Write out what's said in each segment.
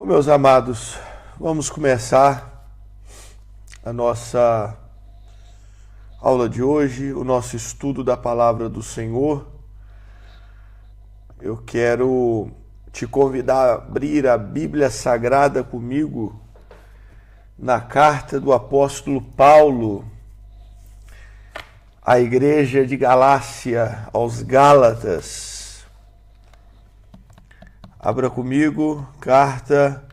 Meus amados, vamos começar a nossa aula de hoje, o nosso estudo da Palavra do Senhor. Eu quero te convidar a abrir a Bíblia Sagrada comigo na carta do apóstolo Paulo à igreja de Galácia, aos Gálatas. Abra comigo, carta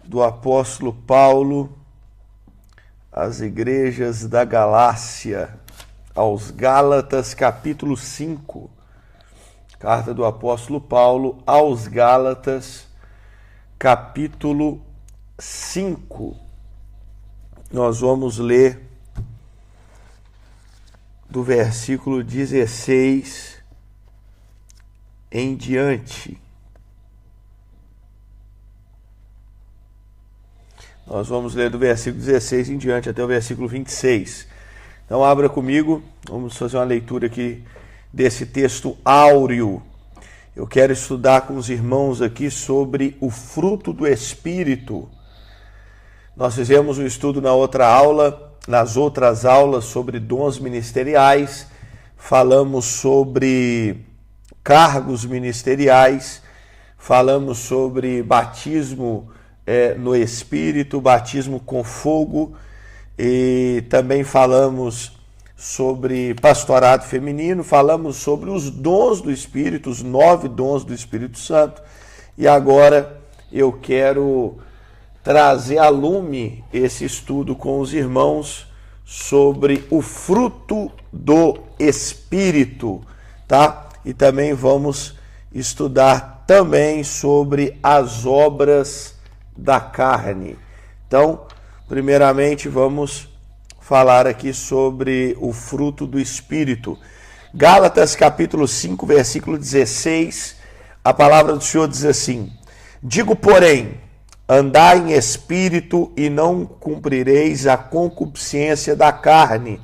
do apóstolo Paulo às igrejas da Galácia, aos Gálatas, capítulo 5. Carta do apóstolo Paulo aos Gálatas, capítulo 5. Nós vamos ler do versículo 16 em diante. Nós vamos ler do versículo 16 em diante até o versículo 26. Então abra comigo, vamos fazer uma leitura aqui desse texto áureo. Eu quero estudar com os irmãos aqui sobre o fruto do Espírito. Nós fizemos um estudo na outra aula, nas outras aulas sobre dons ministeriais, falamos sobre cargos ministeriais, falamos sobre batismo no Espírito, batismo com fogo, e também falamos sobre pastorado feminino, falamos sobre os dons do Espírito, os 9 dons do Espírito Santo, e agora eu quero trazer a lume esse estudo com os irmãos sobre o fruto do Espírito, tá? E também vamos estudar também sobre as obras da carne. Então, primeiramente, vamos falar aqui sobre o fruto do Espírito. Gálatas, capítulo 5, versículo 16, a palavra do Senhor diz assim: digo, porém, andai em espírito e não cumprireis a concupiscência da carne,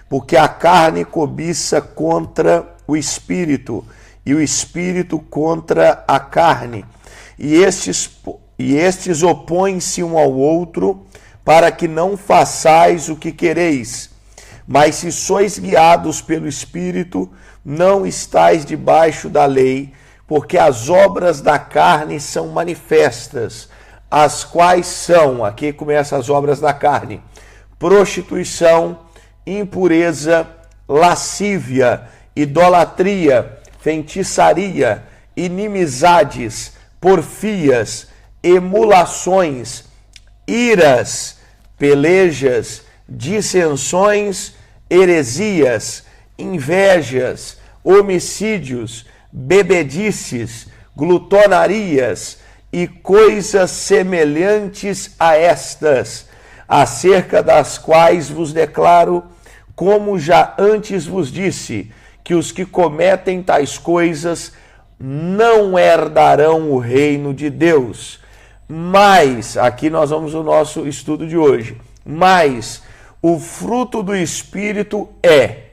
porque a carne cobiça contra o espírito, e o espírito contra a carne, e estes opõem-se um ao outro, para que não façais o que quereis. Mas se sois guiados pelo Espírito, não estáis debaixo da lei, porque as obras da carne são manifestas, as quais são, aqui começam as obras da carne: prostituição, impureza, lascívia, idolatria, feitiçaria, inimizades, porfias, emulações, iras, pelejas, dissensões, heresias, invejas, homicídios, bebedices, glutonarias e coisas semelhantes a estas, acerca das quais vos declaro, como já antes vos disse, que os que cometem tais coisas não herdarão o reino de Deus. Mas, aqui nós vamos ao nosso estudo de hoje, mas o fruto do Espírito é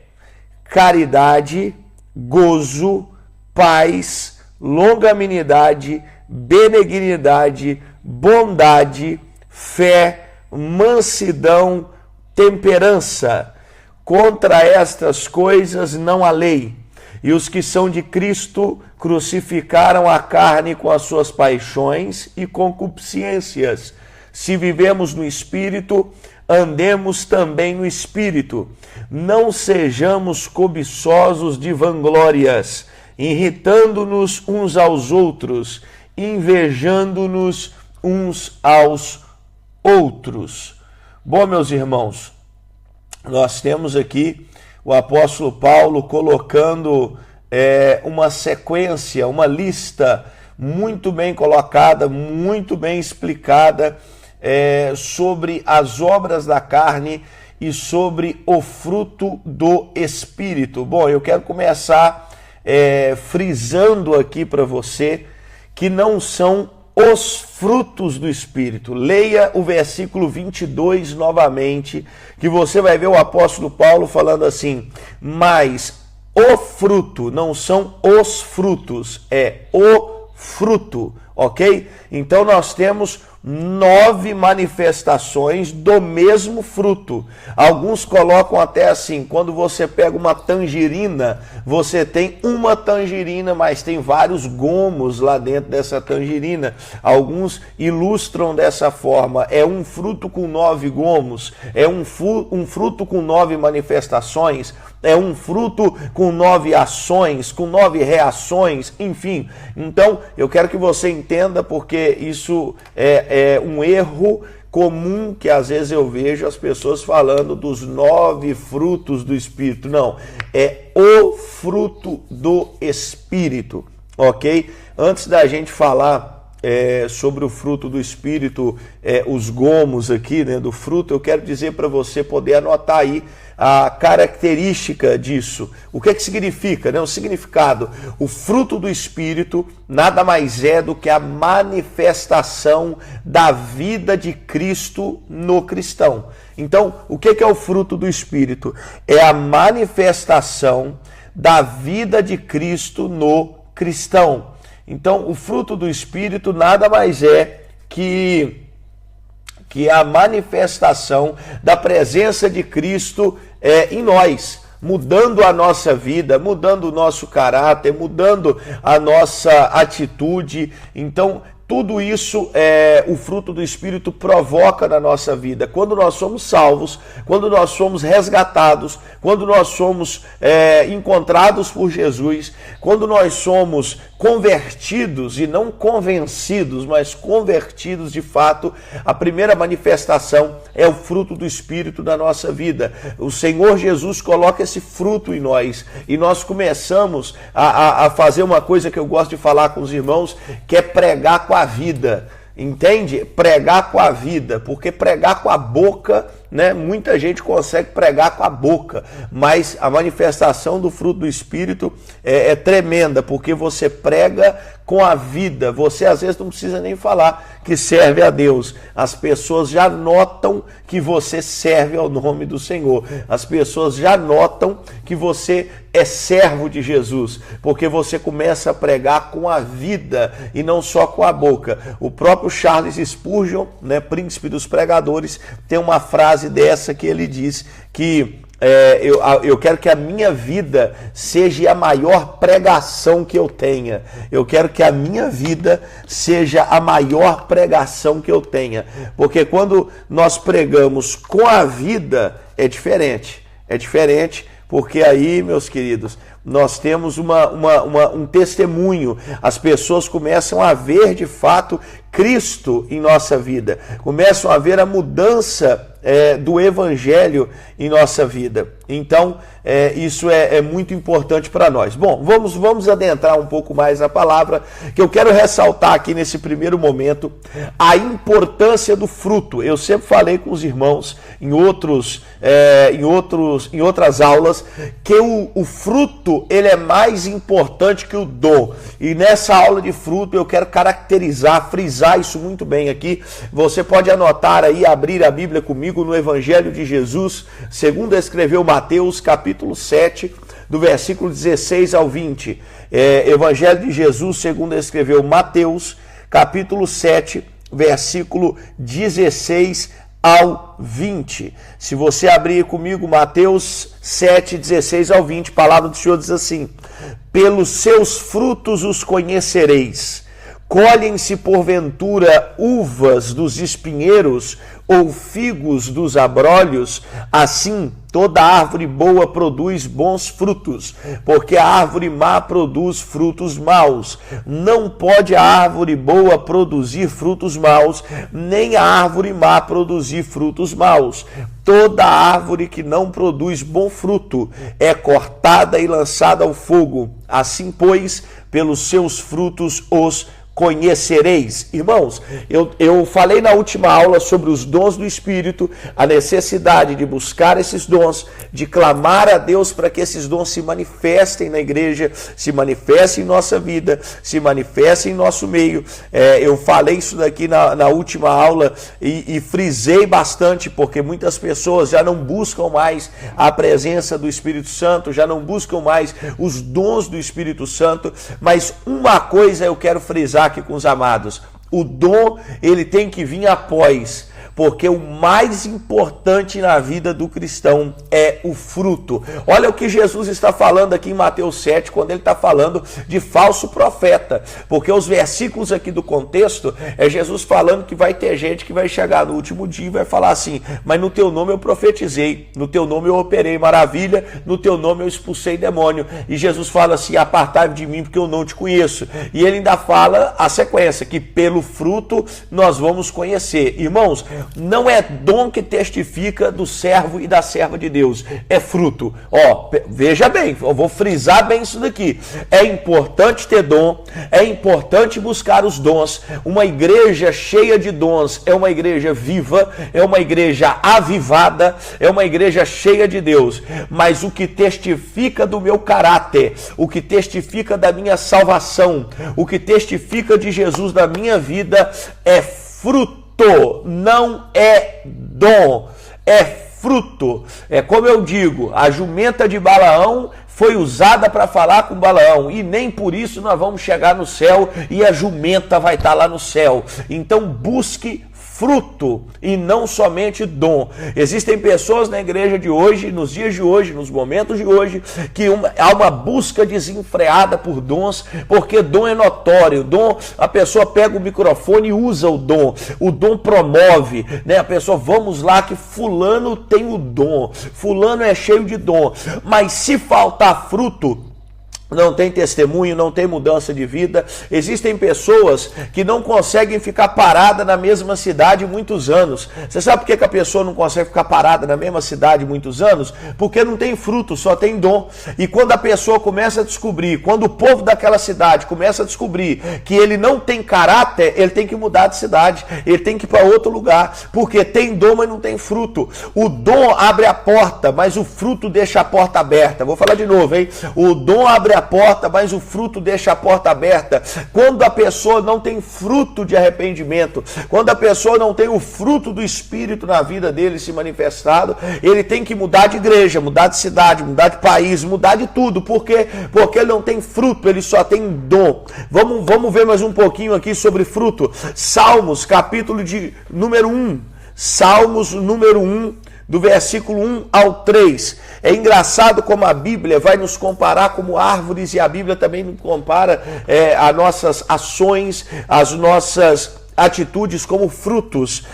caridade, gozo, paz, longanimidade, benignidade, bondade, fé, mansidão, temperança. Contra estas coisas não há lei. E os que são de Cristo crucificaram a carne com as suas paixões e concupiscências. Se vivemos no Espírito, andemos também no Espírito. Não sejamos cobiçosos de vanglórias, irritando-nos uns aos outros, invejando-nos uns aos outros. Bom, meus irmãos, nós temos aqui o apóstolo Paulo colocando uma sequência, uma lista muito bem colocada, muito bem explicada sobre as obras da carne e sobre o fruto do Espírito. Bom, eu quero começar frisando aqui para você que não são os frutos do Espírito. Leia o versículo 22 novamente, que você vai ver o apóstolo Paulo falando assim: mas o fruto, não são os frutos, é o fruto. ok? Então nós temos 9 manifestações do mesmo fruto. Alguns colocam até assim, quando você pega uma tangerina, você tem uma tangerina, mas tem vários gomos lá dentro dessa tangerina. Alguns ilustram dessa forma, é um fruto com 9 gomos, é um fruto com 9 manifestações, é um fruto com 9 ações, com 9 reações, enfim. Então, eu quero que você entenda, porque isso é um erro comum que às vezes eu vejo as pessoas falando dos 9 frutos do Espírito. Não, é o fruto do Espírito, ok? Antes da gente falar sobre o fruto do Espírito, os gomos aqui, né, do fruto, eu quero dizer para você poder anotar aí a característica disso. O que significa, né? O significado. O fruto do Espírito nada mais é do que a manifestação da vida de Cristo no cristão. Então, o que é o fruto do Espírito? É a manifestação da vida de Cristo no cristão. Então, o fruto do Espírito nada mais é que a manifestação da presença de Cristo em nós, mudando a nossa vida, mudando o nosso caráter, mudando a nossa atitude. Então, tudo isso o fruto do Espírito provoca na nossa vida. Quando nós somos salvos, quando nós somos resgatados, quando nós somos encontrados por Jesus, quando nós somos convertidos e não convencidos, mas convertidos de fato, a primeira manifestação é o fruto do Espírito na nossa vida. O Senhor Jesus coloca esse fruto em nós e nós começamos a fazer uma coisa que eu gosto de falar com os irmãos, que é pregar com a vida. Entende? Pregar com a vida, porque pregar com a boca, né? Muita gente consegue pregar com a boca, mas a manifestação do fruto do Espírito é tremenda, porque você prega com a vida. Você às vezes não precisa nem falar que serve a Deus. As pessoas já notam que você serve ao nome do Senhor. As pessoas já notam que você é servo de Jesus, porque você começa a pregar com a vida e não só com a boca. O próprio Charles Spurgeon, né, príncipe dos pregadores, tem uma frase dessa que ele diz que eu quero que a minha vida seja a maior pregação que eu tenha. Eu quero que a minha vida seja a maior pregação que eu tenha. Porque quando nós pregamos com a vida, é diferente. É diferente porque aí, meus queridos, nós temos um testemunho. As pessoas começam a ver de fato Cristo em nossa vida. Começam a ver a mudança do Evangelho em nossa vida. Então, isso é muito importante para nós. Bom, vamos adentrar um pouco mais na palavra, que eu quero ressaltar aqui nesse primeiro momento a importância do fruto. Eu sempre falei com os irmãos em outras aulas que o fruto ele é mais importante que o dom. E nessa aula de fruto eu quero caracterizar, frisar isso muito bem aqui. Você pode anotar aí, abrir a Bíblia comigo no Evangelho de Jesus, segundo escreveu Mateus, capítulo 7, do versículo 16 ao 20. Evangelho de Jesus, segundo escreveu Mateus, capítulo 7, versículo 16 ao 20. Se você abrir comigo Mateus 7, 16 ao 20, a palavra do Senhor diz assim: pelos seus frutos os conhecereis. Colhem-se porventura uvas dos espinheiros ou figos dos abrolhos? Assim, toda árvore boa produz bons frutos, porque a árvore má produz frutos maus. Não pode a árvore boa produzir frutos maus, nem a árvore má produzir frutos maus. Toda árvore que não produz bom fruto é cortada e lançada ao fogo. Assim, pois, pelos seus frutos os conhecereis. Irmãos, eu falei na última aula sobre os dons do Espírito, a necessidade de buscar esses dons, de clamar a Deus para que esses dons se manifestem na igreja, se manifestem em nossa vida, se manifestem em nosso meio. Eu falei isso daqui na última aula e frisei bastante, porque muitas pessoas já não buscam mais a presença do Espírito Santo, já não buscam mais os dons do Espírito Santo, mas uma coisa eu quero frisar aqui com os amados. O dom, ele tem que vir após, porque o mais importante na vida do cristão é o fruto. Olha o que Jesus está falando aqui em Mateus 7, quando ele está falando de falso profeta, porque os versículos aqui do contexto é Jesus falando que vai ter gente que vai chegar no último dia e vai falar assim: mas no teu nome eu profetizei, no teu nome eu operei maravilha, no teu nome eu expulsei demônio. E Jesus fala assim: apartai-vos de mim porque eu não te conheço. E ele ainda fala a sequência, que pelo fruto nós vamos conhecer. Irmãos, não é dom que testifica do servo e da serva de Deus, é fruto. Veja bem, eu vou frisar bem isso daqui. É importante ter dom, é importante buscar os dons. Uma igreja cheia de dons é uma igreja viva, é uma igreja avivada, é uma igreja cheia de Deus. Mas o que testifica do meu caráter, o que testifica da minha salvação, o que testifica de Jesus na minha vida é fruto. Não é dom, é fruto. É como eu digo, a jumenta de Balaão foi usada para falar com Balaão, e nem por isso nós vamos chegar no céu e a jumenta vai estar lá no céu. Então busque fruto e não somente dom. Existem pessoas na igreja de hoje, nos dias de hoje, nos momentos de hoje, que há uma busca desenfreada por dons, porque dom é notório. Dom, a pessoa pega o microfone e usa o dom promove, né? A pessoa, vamos lá que fulano tem o dom, fulano é cheio de dom, mas se faltar fruto, não tem testemunho, não tem mudança de vida. Existem pessoas que não conseguem ficar parada na mesma cidade muitos anos. Você sabe por que a pessoa não consegue ficar parada na mesma cidade muitos anos? Porque não tem fruto, só tem dom. E quando a pessoa começa a descobrir, quando o povo daquela cidade começa a descobrir que ele não tem caráter, ele tem que mudar de cidade, ele tem que ir para outro lugar, porque tem dom, mas não tem fruto. O dom abre a porta, mas o fruto deixa a porta aberta. Vou falar de novo, hein? O dom abre a porta, mas o fruto deixa a porta aberta. Quando a pessoa não tem fruto de arrependimento, quando a pessoa não tem o fruto do Espírito na vida dele se manifestado, ele tem que mudar de igreja, mudar de cidade, mudar de país, mudar de tudo. Por quê? Porque ele não tem fruto, ele só tem dom. Vamos ver mais um pouquinho aqui sobre fruto. Salmos, capítulo de número 1. Salmos número 1. Do versículo 1 ao 3. É engraçado como a Bíblia vai nos comparar como árvores, e a Bíblia também nos compara as nossas ações, as nossas atitudes como frutos.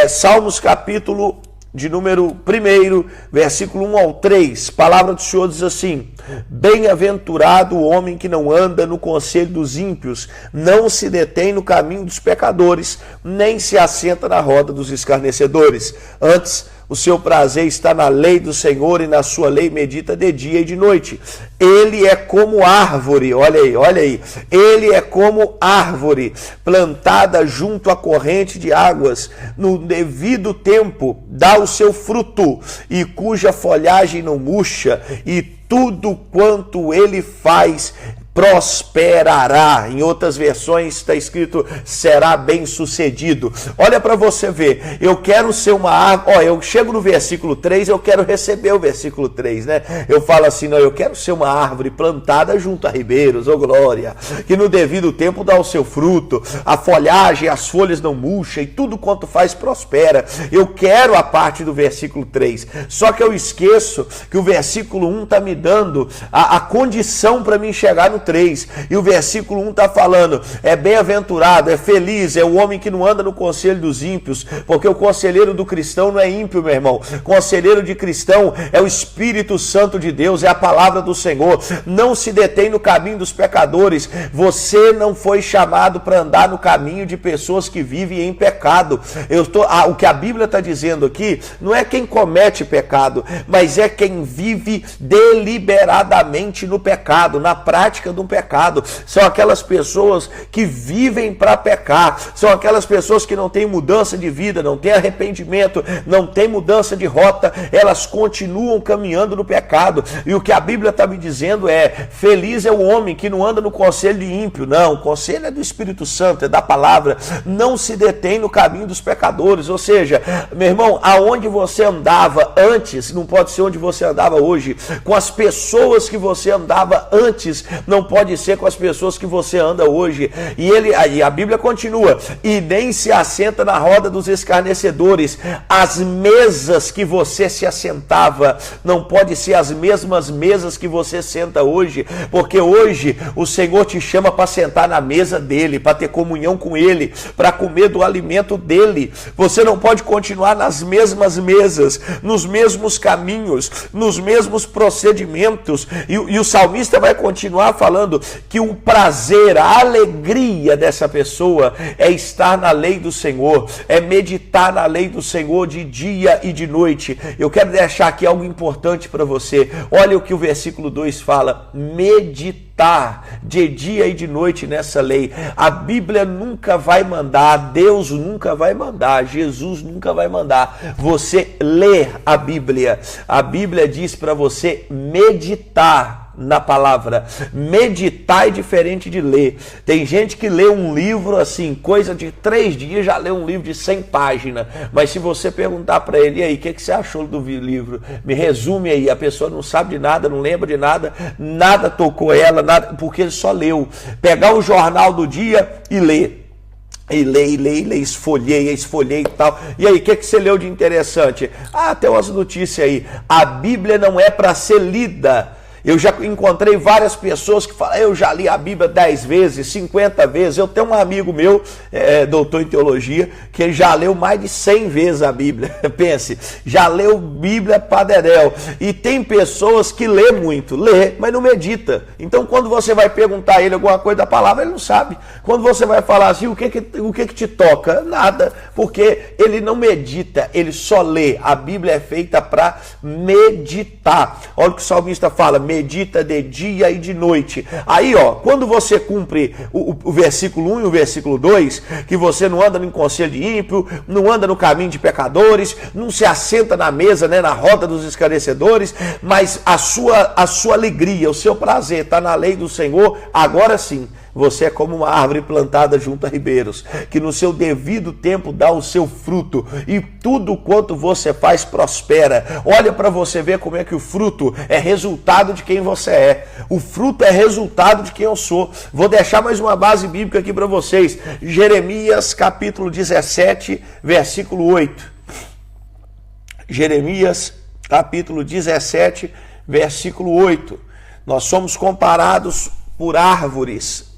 Salmos capítulo de número 1, versículo 1 ao 3, palavra do Senhor diz assim: bem-aventurado o homem que não anda no conselho dos ímpios, não se detém no caminho dos pecadores, nem se assenta na roda dos escarnecedores. Antes, o seu prazer está na lei do Senhor, e na sua lei medita de dia e de noite. Ele é como árvore, olha aí. Ele é como árvore plantada junto à corrente de águas. No devido tempo dá o seu fruto, e cuja folhagem não murcha, e tudo quanto ele faz prosperará. Em outras versões está escrito será bem sucedido. Olha para você ver, eu quero ser uma árvore. Eu chego no versículo 3, eu quero receber o versículo 3, né? Eu falo assim, não, eu quero ser uma árvore plantada junto a ribeiros, glória, que no devido tempo dá o seu fruto, a folhagem, as folhas não murcham, e tudo quanto faz prospera. Eu quero a parte do versículo 3, só que eu esqueço que o versículo 1 está me dando a condição para mim chegar no 3, e o versículo 1 está falando, é bem-aventurado, é feliz, é o homem que não anda no conselho dos ímpios, porque o conselheiro do cristão não é ímpio, meu irmão. Conselheiro de cristão é o Espírito Santo de Deus, é a palavra do Senhor. Não se detém no caminho dos pecadores. Você não foi chamado para andar no caminho de pessoas que vivem em pecado. O que a Bíblia está dizendo aqui não é quem comete pecado, mas é quem vive deliberadamente no pecado, na prática do pecado. São aquelas pessoas que vivem para pecar, são aquelas pessoas que não têm mudança de vida, não têm arrependimento, não têm mudança de rota, elas continuam caminhando no pecado. E o que a Bíblia está me dizendo é, feliz é o homem que não anda no conselho de ímpio. Não, o conselho é do Espírito Santo, é da palavra. Não se detém no caminho dos pecadores. Ou seja, meu irmão, aonde você andava antes, não pode ser onde você andava hoje. Com as pessoas que você andava antes, não pode ser com as pessoas que você anda hoje. E a Bíblia continua, e nem se assenta na roda dos escarnecedores. As mesas que você se assentava, não pode ser as mesmas mesas que você senta hoje, porque hoje o Senhor te chama para sentar na mesa dele, para ter comunhão com ele, para comer do alimento dele. Você não pode continuar nas mesmas mesas, nos mesmos caminhos, nos mesmos procedimentos. E o salmista vai continuar falando que o prazer, a alegria dessa pessoa é estar na lei do Senhor, é meditar na lei do Senhor de dia e de noite. Eu quero deixar aqui algo importante para você. Olha o que o versículo 2 fala: meditar de dia e de noite nessa lei. A Bíblia nunca vai mandar, Deus nunca vai mandar, Jesus nunca vai mandar você ler a Bíblia. A Bíblia diz para você meditar na palavra. Meditar é diferente de ler. Tem gente que lê um livro assim, coisa de 3 dias já lê um livro de 100 páginas, mas se você perguntar para ele, e aí, o que você achou do livro? Me resume aí. A pessoa não sabe de nada, não lembra de nada, nada tocou ela, nada, porque ele só leu. Pegar o jornal do dia e ler. E lê, esfolhei e tal. E aí, o que você leu de interessante? Tem umas notícias aí. A Bíblia não é para ser lida. Eu já encontrei várias pessoas que falam, eu já li a Bíblia 10 vezes, 50 vezes. Eu tenho um amigo meu, doutor em teologia, que ele já leu mais de 100 vezes a Bíblia. Pense, já leu Bíblia padedel. E tem pessoas que lê muito, mas não medita. Então, quando você vai perguntar a ele alguma coisa da palavra, ele não sabe. Quando você vai falar assim, o que te toca? Nada, porque ele não medita, ele só lê. A Bíblia é feita para meditar. Olha o que o salmista fala: medita de dia e de noite. Aí, quando você cumpre o versículo 1 e o versículo 2, que você não anda no conselho de ímpio, não anda no caminho de pecadores, não se assenta na mesa, na roda dos escarnecedores, mas a sua alegria, o seu prazer está na lei do Senhor. Agora sim, você é como uma árvore plantada junto a ribeiros, que no seu devido tempo dá o seu fruto, e tudo quanto você faz prospera. Olha para você ver como é que o fruto é resultado de quem você é. O fruto é resultado de quem eu sou. Vou deixar mais uma base bíblica aqui para vocês. Jeremias capítulo 17, versículo 8. Jeremias capítulo 17, versículo 8. Nós somos comparados por árvores.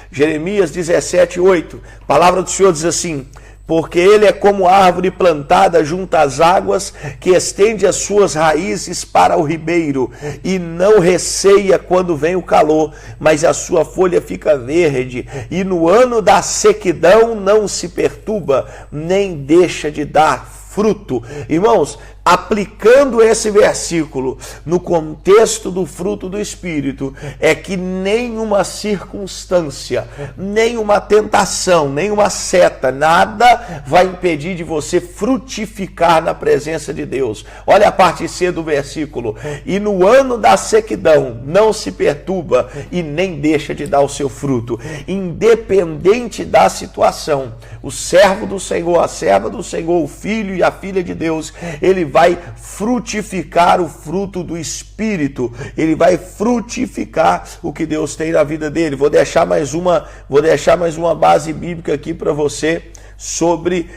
Jeremias 17, 8. A palavra do Senhor diz assim: porque ele é como árvore plantada junto às águas, que estende as suas raízes para o ribeiro, e não receia quando vem o calor, mas a sua folha fica verde, e no ano da sequidão não se perturba, nem deixa de dar fruto. Irmãos, aplicando esse versículo no contexto do fruto do Espírito, é que nenhuma circunstância, nenhuma tentação, nenhuma seta, nada vai impedir de você frutificar na presença de Deus. Olha a parte C do versículo: e no ano da sequidão não se perturba e nem deixa de dar o seu fruto. Independente da situação, o servo do Senhor, a serva do Senhor, o filho e a filha de Deus, ele vai frutificar o fruto do Espírito. Ele vai frutificar o que Deus tem na vida dele. Vou deixar mais uma base bíblica aqui para você sobre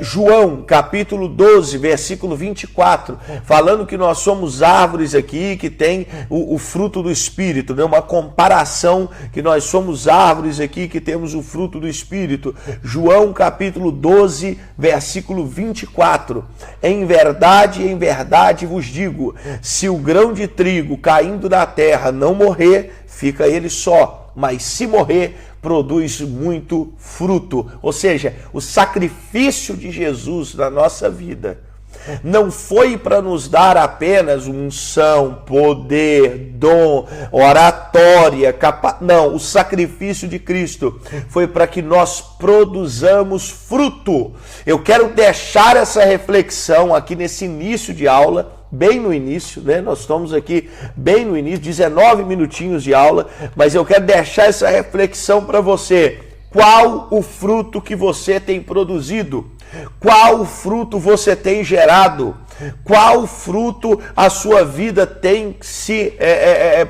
João, capítulo 12, versículo 24, falando que nós somos árvores aqui que tem o fruto do Espírito, uma comparação que nós somos árvores aqui que temos o fruto do Espírito. João, capítulo 12, versículo 24: em verdade vos digo, se o grão de trigo caindo na terra não morrer, fica ele só, mas se morrer, produz muito fruto. Ou seja, o sacrifício de Jesus na nossa vida não foi para nos dar apenas unção, poder, dom, oratória, não, o sacrifício de Cristo foi para que nós produzamos fruto. Eu quero deixar essa reflexão aqui nesse início de aula, bem no início, nós estamos aqui bem no início, 19 minutinhos de aula, mas eu quero deixar essa reflexão para você. Qual o fruto que você tem produzido? Qual fruto você tem gerado? Qual fruto a sua vida tem se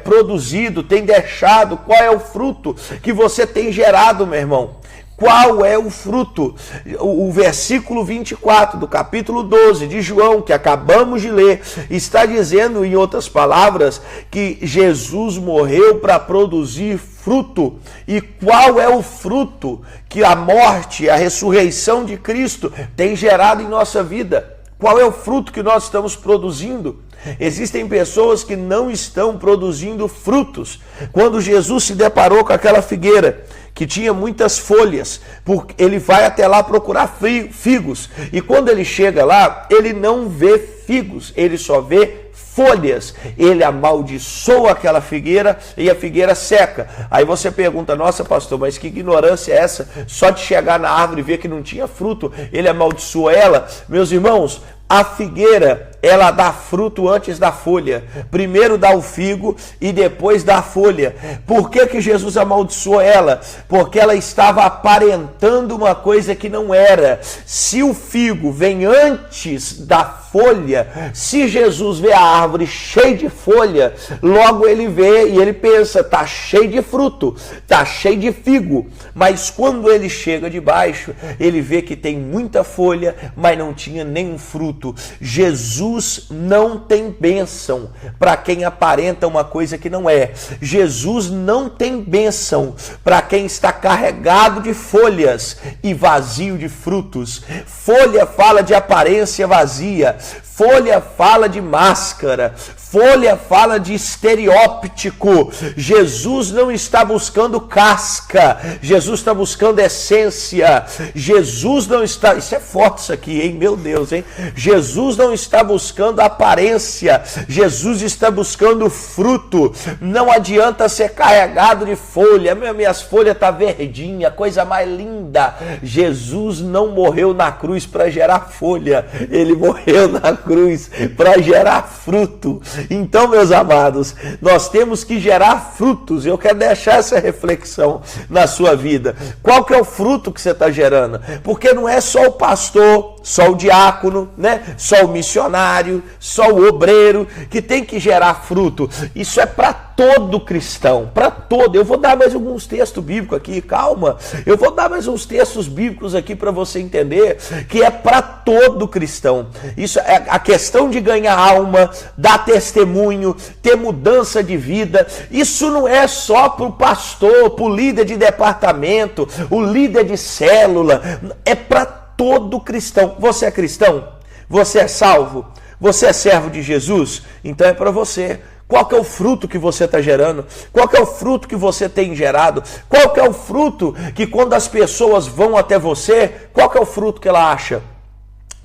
produzido, tem deixado? Qual é o fruto que você tem gerado, meu irmão? Qual é o fruto? O versículo 24 do capítulo 12 de João, que acabamos de ler, está dizendo, em outras palavras, que Jesus morreu para produzir fruto. E qual é o fruto que a morte, a ressurreição de Cristo tem gerado em nossa vida? Qual é o fruto que nós estamos produzindo? Existem pessoas que não estão produzindo frutos. Quando Jesus se deparou com aquela figueira que tinha muitas folhas, porque ele vai até lá procurar figos, e quando ele chega lá, ele não vê figos, ele só vê folhas. Ele amaldiçoa aquela figueira e a figueira seca. Aí você pergunta, nossa pastor, mas que ignorância é essa? Só de chegar na árvore e ver que não tinha fruto, ele amaldiçoa ela? Meus irmãos, a figueira, ela dá fruto antes da folha. Primeiro dá o figo e depois dá a folha. Por que Jesus amaldiçoou ela? Porque ela estava aparentando uma coisa que não era. Se o figo vem antes da folha, se Jesus vê a árvore cheia de folha, logo ele vê e ele pensa, tá cheio de fruto, tá cheio de figo. Mas quando ele chega de baixo, ele vê que tem muita folha, mas não tinha nenhum fruto. Jesus não tem bênção para quem aparenta uma coisa que não é. Jesus não tem bênção para quem está carregado de folhas e vazio de frutos. Folha fala de aparência vazia. Folha fala de máscara. Folha fala de estereóptico. Jesus não está buscando casca. Jesus está buscando essência. Jesus não está... Isso é forte isso aqui, hein? Meu Deus, hein? Jesus não está buscando aparência. Jesus está buscando fruto. Não adianta ser carregado de folha. Minhas folhas estão verdinhas, coisa mais linda. Jesus não morreu na cruz para gerar folha. Ele morreu na cruz para gerar fruto. Então, meus amados, nós temos que gerar frutos. Eu quero deixar essa reflexão na sua vida. Qual que é o fruto que você está gerando? Porque não é só o pastor, só o diácono, né? Só o missionário, só o obreiro que tem que gerar fruto. Isso é para todo cristão, para todo. Eu vou dar mais alguns textos bíblicos aqui, calma. Eu vou dar mais uns textos bíblicos aqui para você entender que é para todo cristão. Isso é a questão de ganhar alma, dar testemunho, ter mudança de vida. Isso não é só para o pastor, para o líder de departamento, o líder de célula. É para todo cristão. Você é cristão? Você é salvo? Você é servo de Jesus? Então é para você. Qual que é o fruto que você está gerando? Qual que é o fruto que você tem gerado? Qual que é o fruto que quando as pessoas vão até você, qual que é o fruto que ela acha?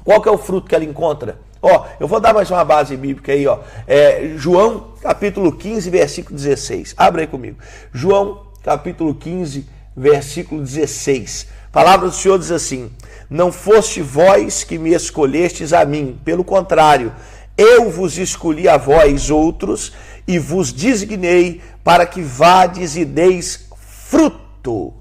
Qual que é o fruto que ela encontra? Ó, eu vou dar mais uma base bíblica aí, ó. João, capítulo 15, versículo 16. Abre aí comigo. João, capítulo 15, versículo 16. A palavra do Senhor diz assim: não foste vós que me escolhestes a mim, pelo contrário, eu vos escolhi a vós outros e vos designei para que vades e deis fruto,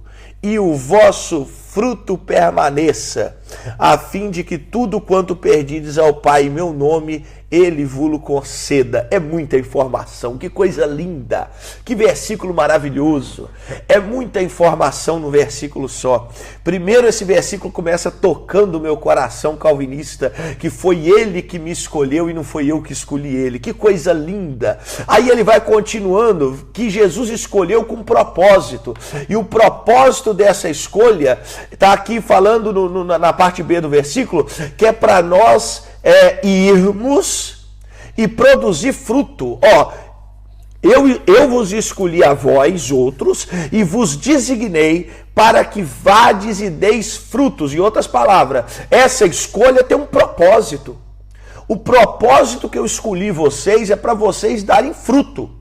e o vosso fruto permaneça, a fim de que tudo quanto perdides ao Pai em meu nome, ele vos conceda. É muita informação, que coisa linda, que versículo maravilhoso, é muita informação no versículo só. Primeiro esse versículo começa tocando o meu coração calvinista, que foi ele que me escolheu e não foi eu que escolhi ele, que coisa linda. Aí ele vai continuando, que Jesus escolheu com propósito, e o propósito dessa escolha está aqui falando na parte B do versículo, que é para nós irmos e produzir fruto. Ó, eu vos escolhi a vós outros e vos designei para que vades e deis frutos. Em outras palavras, essa escolha tem um propósito. O propósito que eu escolhi vocês é para vocês darem fruto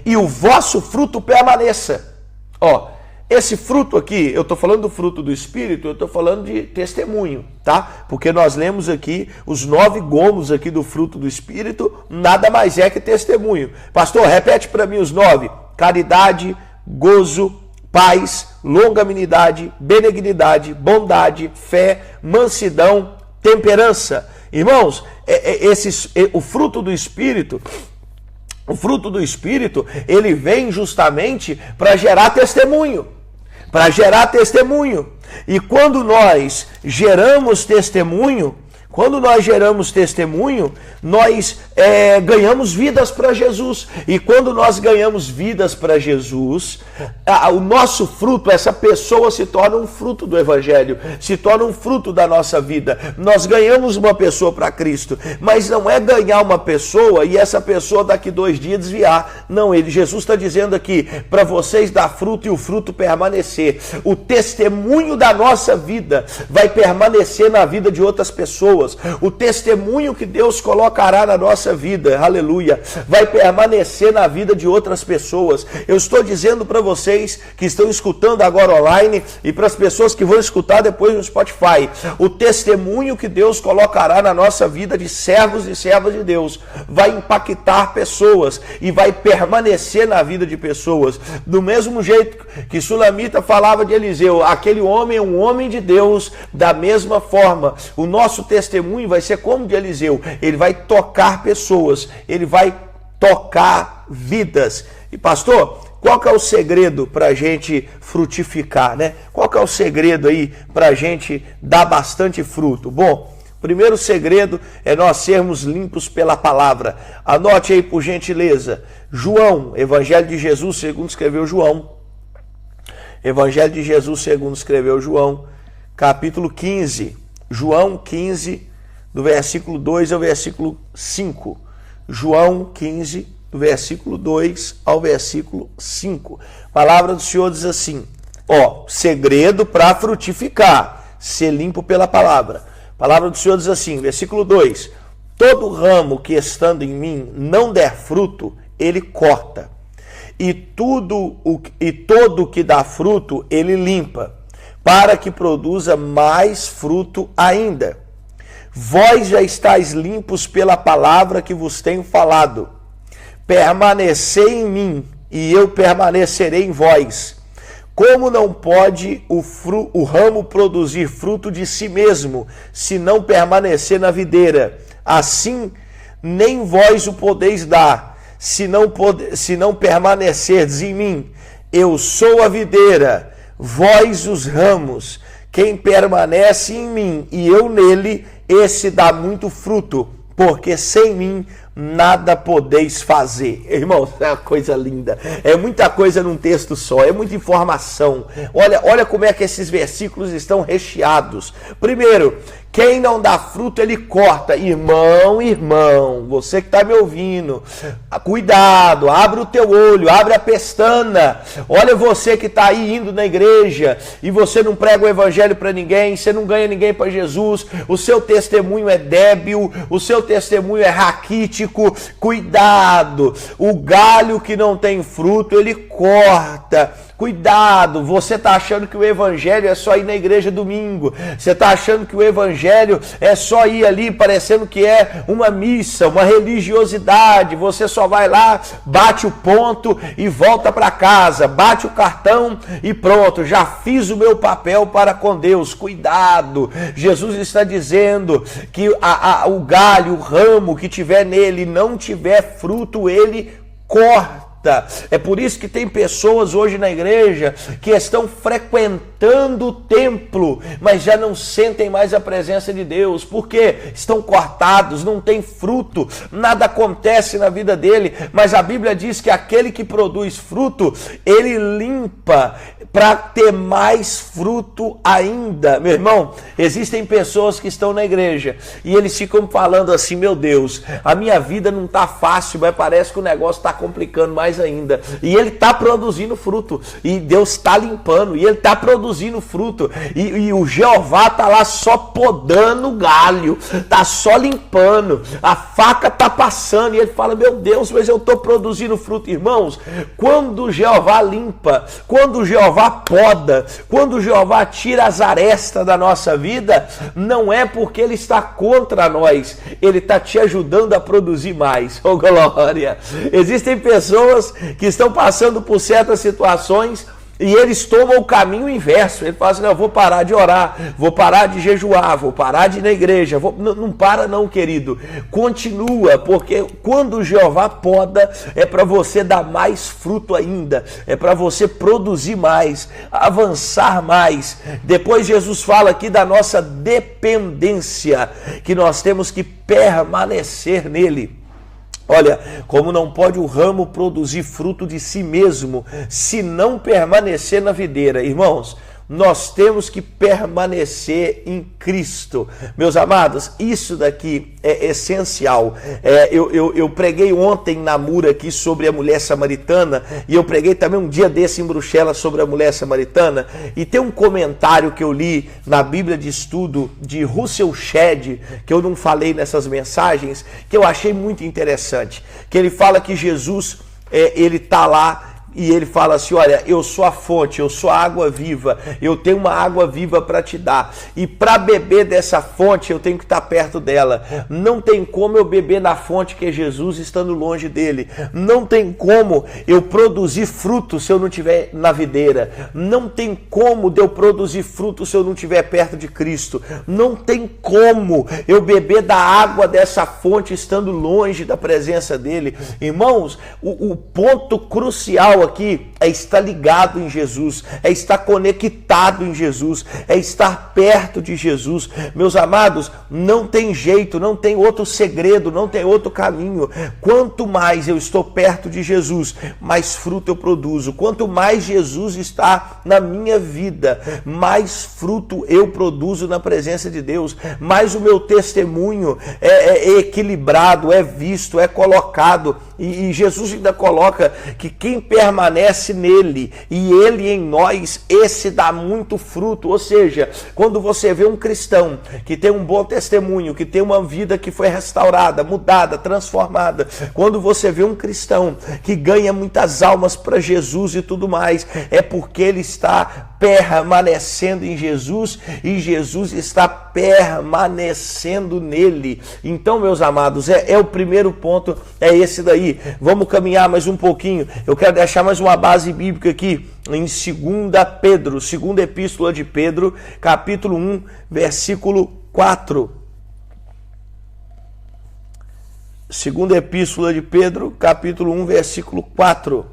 e o vosso fruto permaneça. Ó, esse fruto aqui, eu estou falando do fruto do Espírito, eu estou falando de testemunho, tá? Porque nós lemos aqui os 9 gomos aqui do fruto do Espírito, nada mais é que testemunho. Pastor, repete para mim os 9. Caridade, gozo, paz, longanimidade, benignidade, bondade, fé, mansidão, temperança. Irmãos, o fruto do Espírito, ele vem justamente para gerar testemunho. E quando nós geramos testemunho, nós ganhamos vidas para Jesus. E quando nós ganhamos vidas para Jesus, o nosso fruto, essa pessoa se torna um fruto do Evangelho, se torna um fruto da nossa vida. Nós ganhamos uma pessoa para Cristo, mas não é ganhar uma pessoa e essa pessoa daqui 2 dias desviar. Não, Jesus está dizendo aqui, para vocês dar fruto e o fruto permanecer. O testemunho da nossa vida vai permanecer na vida de outras pessoas. O testemunho que Deus colocará na nossa vida, aleluia, vai permanecer na vida de outras pessoas. Eu estou dizendo para vocês que estão escutando agora online e para as pessoas que vão escutar depois no Spotify, o testemunho que Deus colocará na nossa vida de servos e servas de Deus vai impactar pessoas e vai permanecer na vida de pessoas. Do mesmo jeito que Sulamita falava de Eliseu, aquele homem é um homem de Deus, da mesma forma, o nosso testemunho vai ser como de Eliseu, ele vai tocar pessoas, ele vai tocar vidas. E pastor, qual que é o segredo para a gente frutificar, né? Qual que é o segredo aí para a gente dar bastante fruto? Bom, o primeiro segredo é nós sermos limpos pela palavra. Anote aí por gentileza, João, Evangelho de Jesus segundo escreveu João, Evangelho de Jesus segundo escreveu João, capítulo 15, João 15, do versículo 2 ao versículo 5. João 15, do versículo 2 ao versículo 5. A palavra do Senhor diz assim, segredo para frutificar, ser limpo pela palavra. A palavra do Senhor diz assim, versículo 2, todo ramo que estando em mim não der fruto, ele corta, e todo que dá fruto, ele limpa, para que produza mais fruto ainda. Vós já estáis limpos pela palavra que vos tenho falado. Permanecei em mim, e eu permanecerei em vós. Como não pode o ramo produzir fruto de si mesmo, se não permanecer na videira? Assim, nem vós o podeis dar, se não permanecerdes em mim. Eu sou a videira, vós os ramos. Quem permanece em mim e eu nele, esse dá muito fruto, porque sem mim nada podeis fazer. Irmãos, é uma coisa linda. É muita coisa num texto só, é muita informação. Olha como é que esses versículos estão recheados. Primeiro, quem não dá fruto, ele corta. Irmão, você que está me ouvindo, cuidado, abre o teu olho, abre a pestana. Olha você que está aí indo na igreja e você não prega o evangelho para ninguém, você não ganha ninguém para Jesus, o seu testemunho é débil, o seu testemunho é raquítico. Cuidado, o galho que não tem fruto, ele corta. Cuidado, você está achando que o evangelho é só ir na igreja domingo, você está achando que o evangelho é só ir ali parecendo que é uma missa, uma religiosidade, você só vai lá, bate o ponto e volta para casa, bate o cartão e pronto, já fiz o meu papel para com Deus. Cuidado, Jesus está dizendo que o galho, o ramo que tiver nele não tiver fruto, ele corta. É por isso que tem pessoas hoje na igreja que estão frequentando o templo, mas já não sentem mais a presença de Deus, porque estão cortados, não tem fruto, nada acontece na vida dele. Mas a Bíblia diz que aquele que produz fruto, ele limpa para ter mais fruto ainda. Meu irmão, existem pessoas que estão na igreja e eles ficam falando assim, meu Deus, a minha vida não está fácil, mas parece que o negócio está complicando mais ainda. E ele está produzindo fruto, e Deus está limpando, e ele está produzindo fruto, e o Jeová está lá só podando o galho, está só limpando, a faca está passando, e ele fala, meu Deus, mas eu estou produzindo fruto. Irmãos, quando o Jeová limpa, quando o Jeová poda, quando o Jeová tira as arestas da nossa vida, não é porque ele está contra nós, ele está te ajudando a produzir mais. Oh, glória! Existem pessoas que estão passando por certas situações E eles tomam o caminho inverso. Ele fala assim, não, eu vou parar de orar, vou parar de jejuar, vou parar de ir na igreja. Não para não, querido. Continua, porque quando o Jeová poda, é para você dar mais fruto ainda. É para você produzir mais, avançar mais. Depois Jesus fala aqui da nossa dependência, que nós temos que permanecer nele. Olha, como não pode o ramo produzir fruto de si mesmo, se não permanecer na videira. Irmãos, nós temos que permanecer em Cristo. Meus amados, isso daqui é essencial. Eu preguei ontem na Mura aqui sobre a mulher samaritana, e eu preguei também um dia desse em Bruxelas sobre a mulher samaritana, e tem um comentário que eu li na Bíblia de Estudo de Russell Shedd, que eu não falei nessas mensagens, que eu achei muito interessante, que ele fala que Jesus, ele está lá, e ele fala assim, olha, eu sou a fonte, eu sou a água viva, eu tenho uma água viva para te dar. E para beber dessa fonte, eu tenho que estar perto dela. Não tem como eu beber na fonte que é Jesus estando longe dele. Não tem como eu produzir fruto se eu não estiver na videira. Não tem como eu produzir fruto se eu não estiver perto de Cristo. Não tem como eu beber da água dessa fonte estando longe da presença dele. Irmãos, o ponto crucial aqui é estar ligado em Jesus, é estar conectado em Jesus, é estar perto de Jesus. Meus amados, não tem jeito, não tem outro segredo, não tem outro caminho. Quanto mais eu estou perto de Jesus, mais fruto eu produzo. Quanto mais Jesus está na minha vida, mais fruto eu produzo na presença de Deus, mais o meu testemunho é equilibrado, é visto, é colocado. E Jesus ainda coloca que quem permanece nele e ele em nós, esse dá muito fruto. Ou seja, quando você vê um cristão que tem um bom testemunho, que tem uma vida que foi restaurada, mudada, transformada, quando você vê um cristão que ganha muitas almas para Jesus e tudo mais, é porque ele está permanecendo em Jesus e Jesus está permanecendo nele. Então, meus amados, é o primeiro ponto, é esse daí. Vamos caminhar mais um pouquinho. Eu quero deixar mais uma base bíblica aqui em 2 Pedro, segunda epístola de Pedro, capítulo 1, versículo 4. Segunda epístola de Pedro, capítulo 1, versículo 4.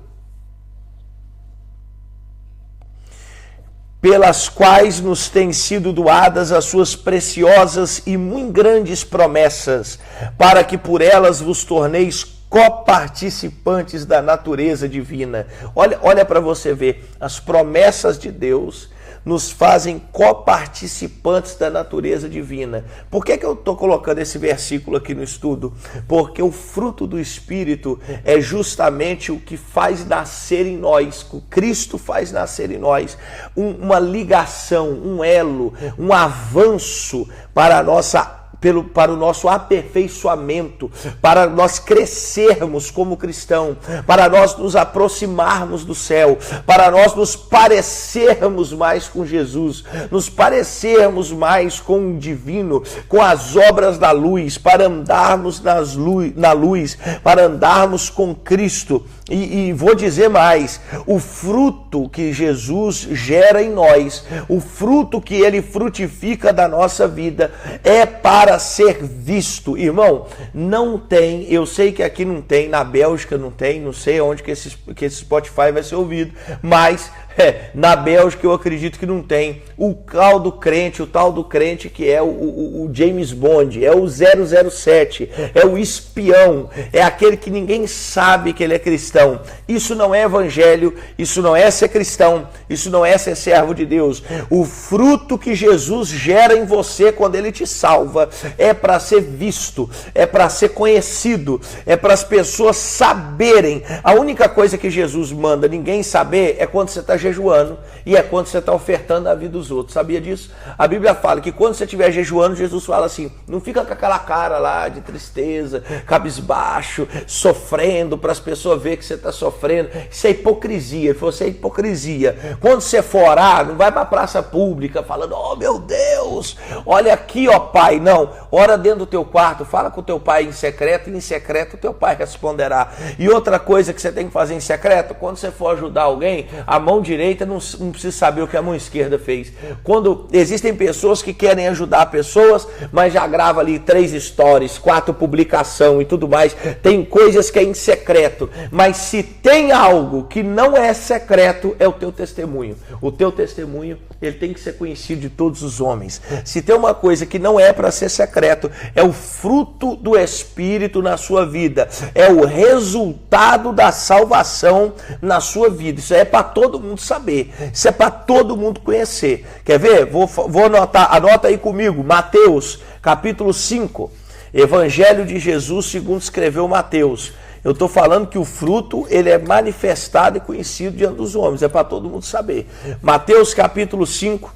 Pelas quais nos têm sido doadas as suas preciosas e muito grandes promessas, para que por elas vos torneis coparticipantes da natureza divina. Olha para você ver, as promessas de Deus nos fazem coparticipantes da natureza divina. Por que eu estou colocando esse versículo aqui no estudo? Porque o fruto do Espírito é justamente o que faz nascer em nós, o Cristo faz nascer em nós, uma ligação, um elo, um avanço para o nosso aperfeiçoamento, para nós crescermos como cristão, para nós nos aproximarmos do céu, para nós nos parecermos mais com Jesus, nos parecermos mais com o divino, com as obras da luz, para andarmos na luz, para andarmos com Cristo. E vou dizer mais, o fruto que Jesus gera em nós, o fruto que ele frutifica da nossa vida, é para ser visto. Irmão, não tem, eu sei que aqui não tem, na Bélgica não tem, não sei onde que esse Spotify vai ser ouvido, mas na Bélgica eu acredito que não tem o tal do crente que é o James Bond, é o 007, é o espião, é aquele que ninguém sabe que ele é cristão. Isso não é evangelho, isso não é ser cristão, isso não é ser servo de Deus. O fruto que Jesus gera em você quando ele te salva é para ser visto, é para ser conhecido, é para as pessoas saberem. A única coisa que Jesus manda ninguém saber é quando você está jejuando e é quando você está ofertando a vida dos outros. Sabia disso? A Bíblia fala que quando você estiver jejuando, Jesus fala assim, não fica com aquela cara lá de tristeza, cabisbaixo, sofrendo, para as pessoas verem que você está sofrendo. Isso é hipocrisia. Ele falou, isso é hipocrisia. Quando você for orar, não vai para a praça pública falando, oh meu Deus, olha aqui, ó Pai. Não, ora dentro do teu quarto, fala com o teu pai em secreto, e em secreto o teu pai responderá. E outra coisa que você tem que fazer em secreto, quando você for ajudar alguém, a mão direita direita não precisa saber o que a mão esquerda fez. Quando existem pessoas que querem ajudar pessoas, mas já grava ali 3 stories, 4 publicação e tudo mais, tem coisas que é em secreto, mas se tem algo que não é secreto, é o teu testemunho. O teu testemunho, ele tem que ser conhecido de todos os homens. Se tem uma coisa que não é para ser secreto, é o fruto do Espírito na sua vida, é o resultado da salvação na sua vida. Isso é para todo mundo saber, isso é para todo mundo conhecer. Quer ver? Vou anotar, anota aí comigo, Mateus capítulo 5, Evangelho de Jesus segundo escreveu Mateus. Eu estou falando que o fruto, ele é manifestado e conhecido diante dos homens, é para todo mundo saber. Mateus capítulo 5,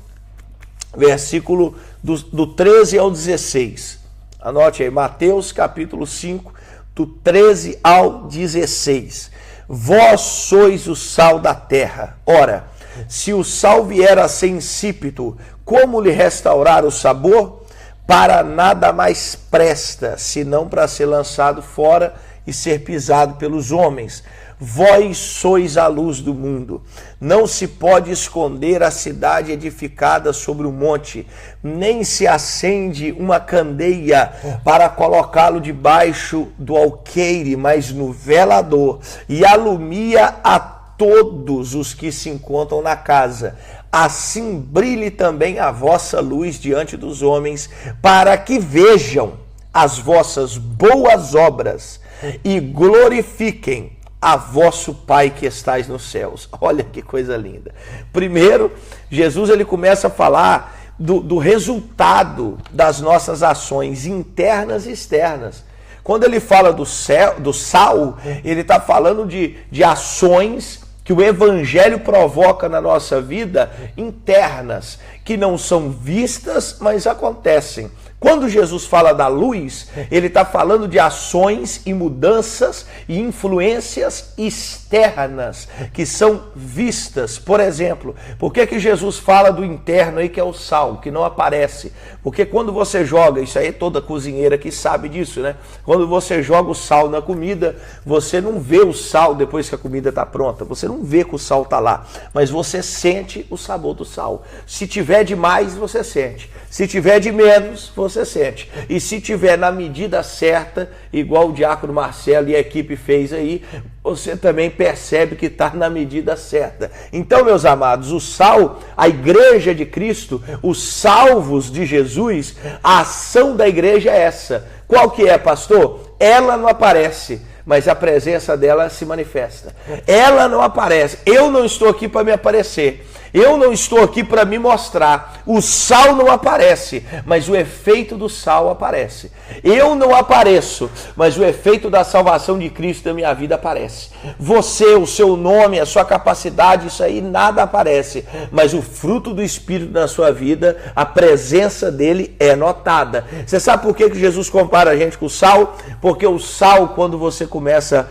versículo do 13 ao 16. Anote aí, Mateus capítulo 5, do 13 ao 16. Vós sois o sal da terra. Ora, se o sal vier a ser insípido, como lhe restaurar o sabor? Para nada mais presta, senão para ser lançado fora e ser pisado pelos homens. Vós sois a luz do mundo. Não se pode esconder a cidade edificada sobre o monte, nem se acende uma candeia para colocá-lo debaixo do alqueire, mas no velador, e alumia a todos os que se encontram na casa. Assim brilhe também a vossa luz diante dos homens, para que vejam as vossas boas obras e glorifiquem a vosso Pai que estais nos céus. Olha que coisa linda. Primeiro, Jesus ele começa a falar do resultado das nossas ações internas e externas. Quando ele fala do sal, ele está falando de ações que o Evangelho provoca na nossa vida internas, que não são vistas, mas acontecem. Quando Jesus fala da luz, ele está falando de ações e mudanças e influências externas que são vistas. Por exemplo, por que Jesus fala do interno aí que é o sal, que não aparece? Porque quando você joga, isso aí toda cozinheira que sabe disso, né? Quando você joga o sal na comida, você não vê o sal depois que a comida está pronta. Você não vê que o sal está lá, mas você sente o sabor do sal. Se tiver de mais, você sente. Se tiver de menos, você sente. E se tiver na medida certa, igual o diácono Marcelo e a equipe fez aí, você também percebe que está na medida certa. Então, meus amados, o sal, a igreja de Cristo, os salvos de Jesus, a ação da igreja é essa. Qual que é, pastor? Ela não aparece, mas a presença dela se manifesta. Ela não aparece. Eu não estou aqui para me aparecer. Eu não estou aqui para me mostrar. O sal não aparece, mas o efeito do sal aparece. Eu não apareço, mas o efeito da salvação de Cristo na minha vida aparece. Você, o seu nome, a sua capacidade, isso aí nada aparece, mas o fruto do Espírito na sua vida, a presença dele é notada. Você sabe por que Jesus compara a gente com o sal? Porque o sal, quando você começa,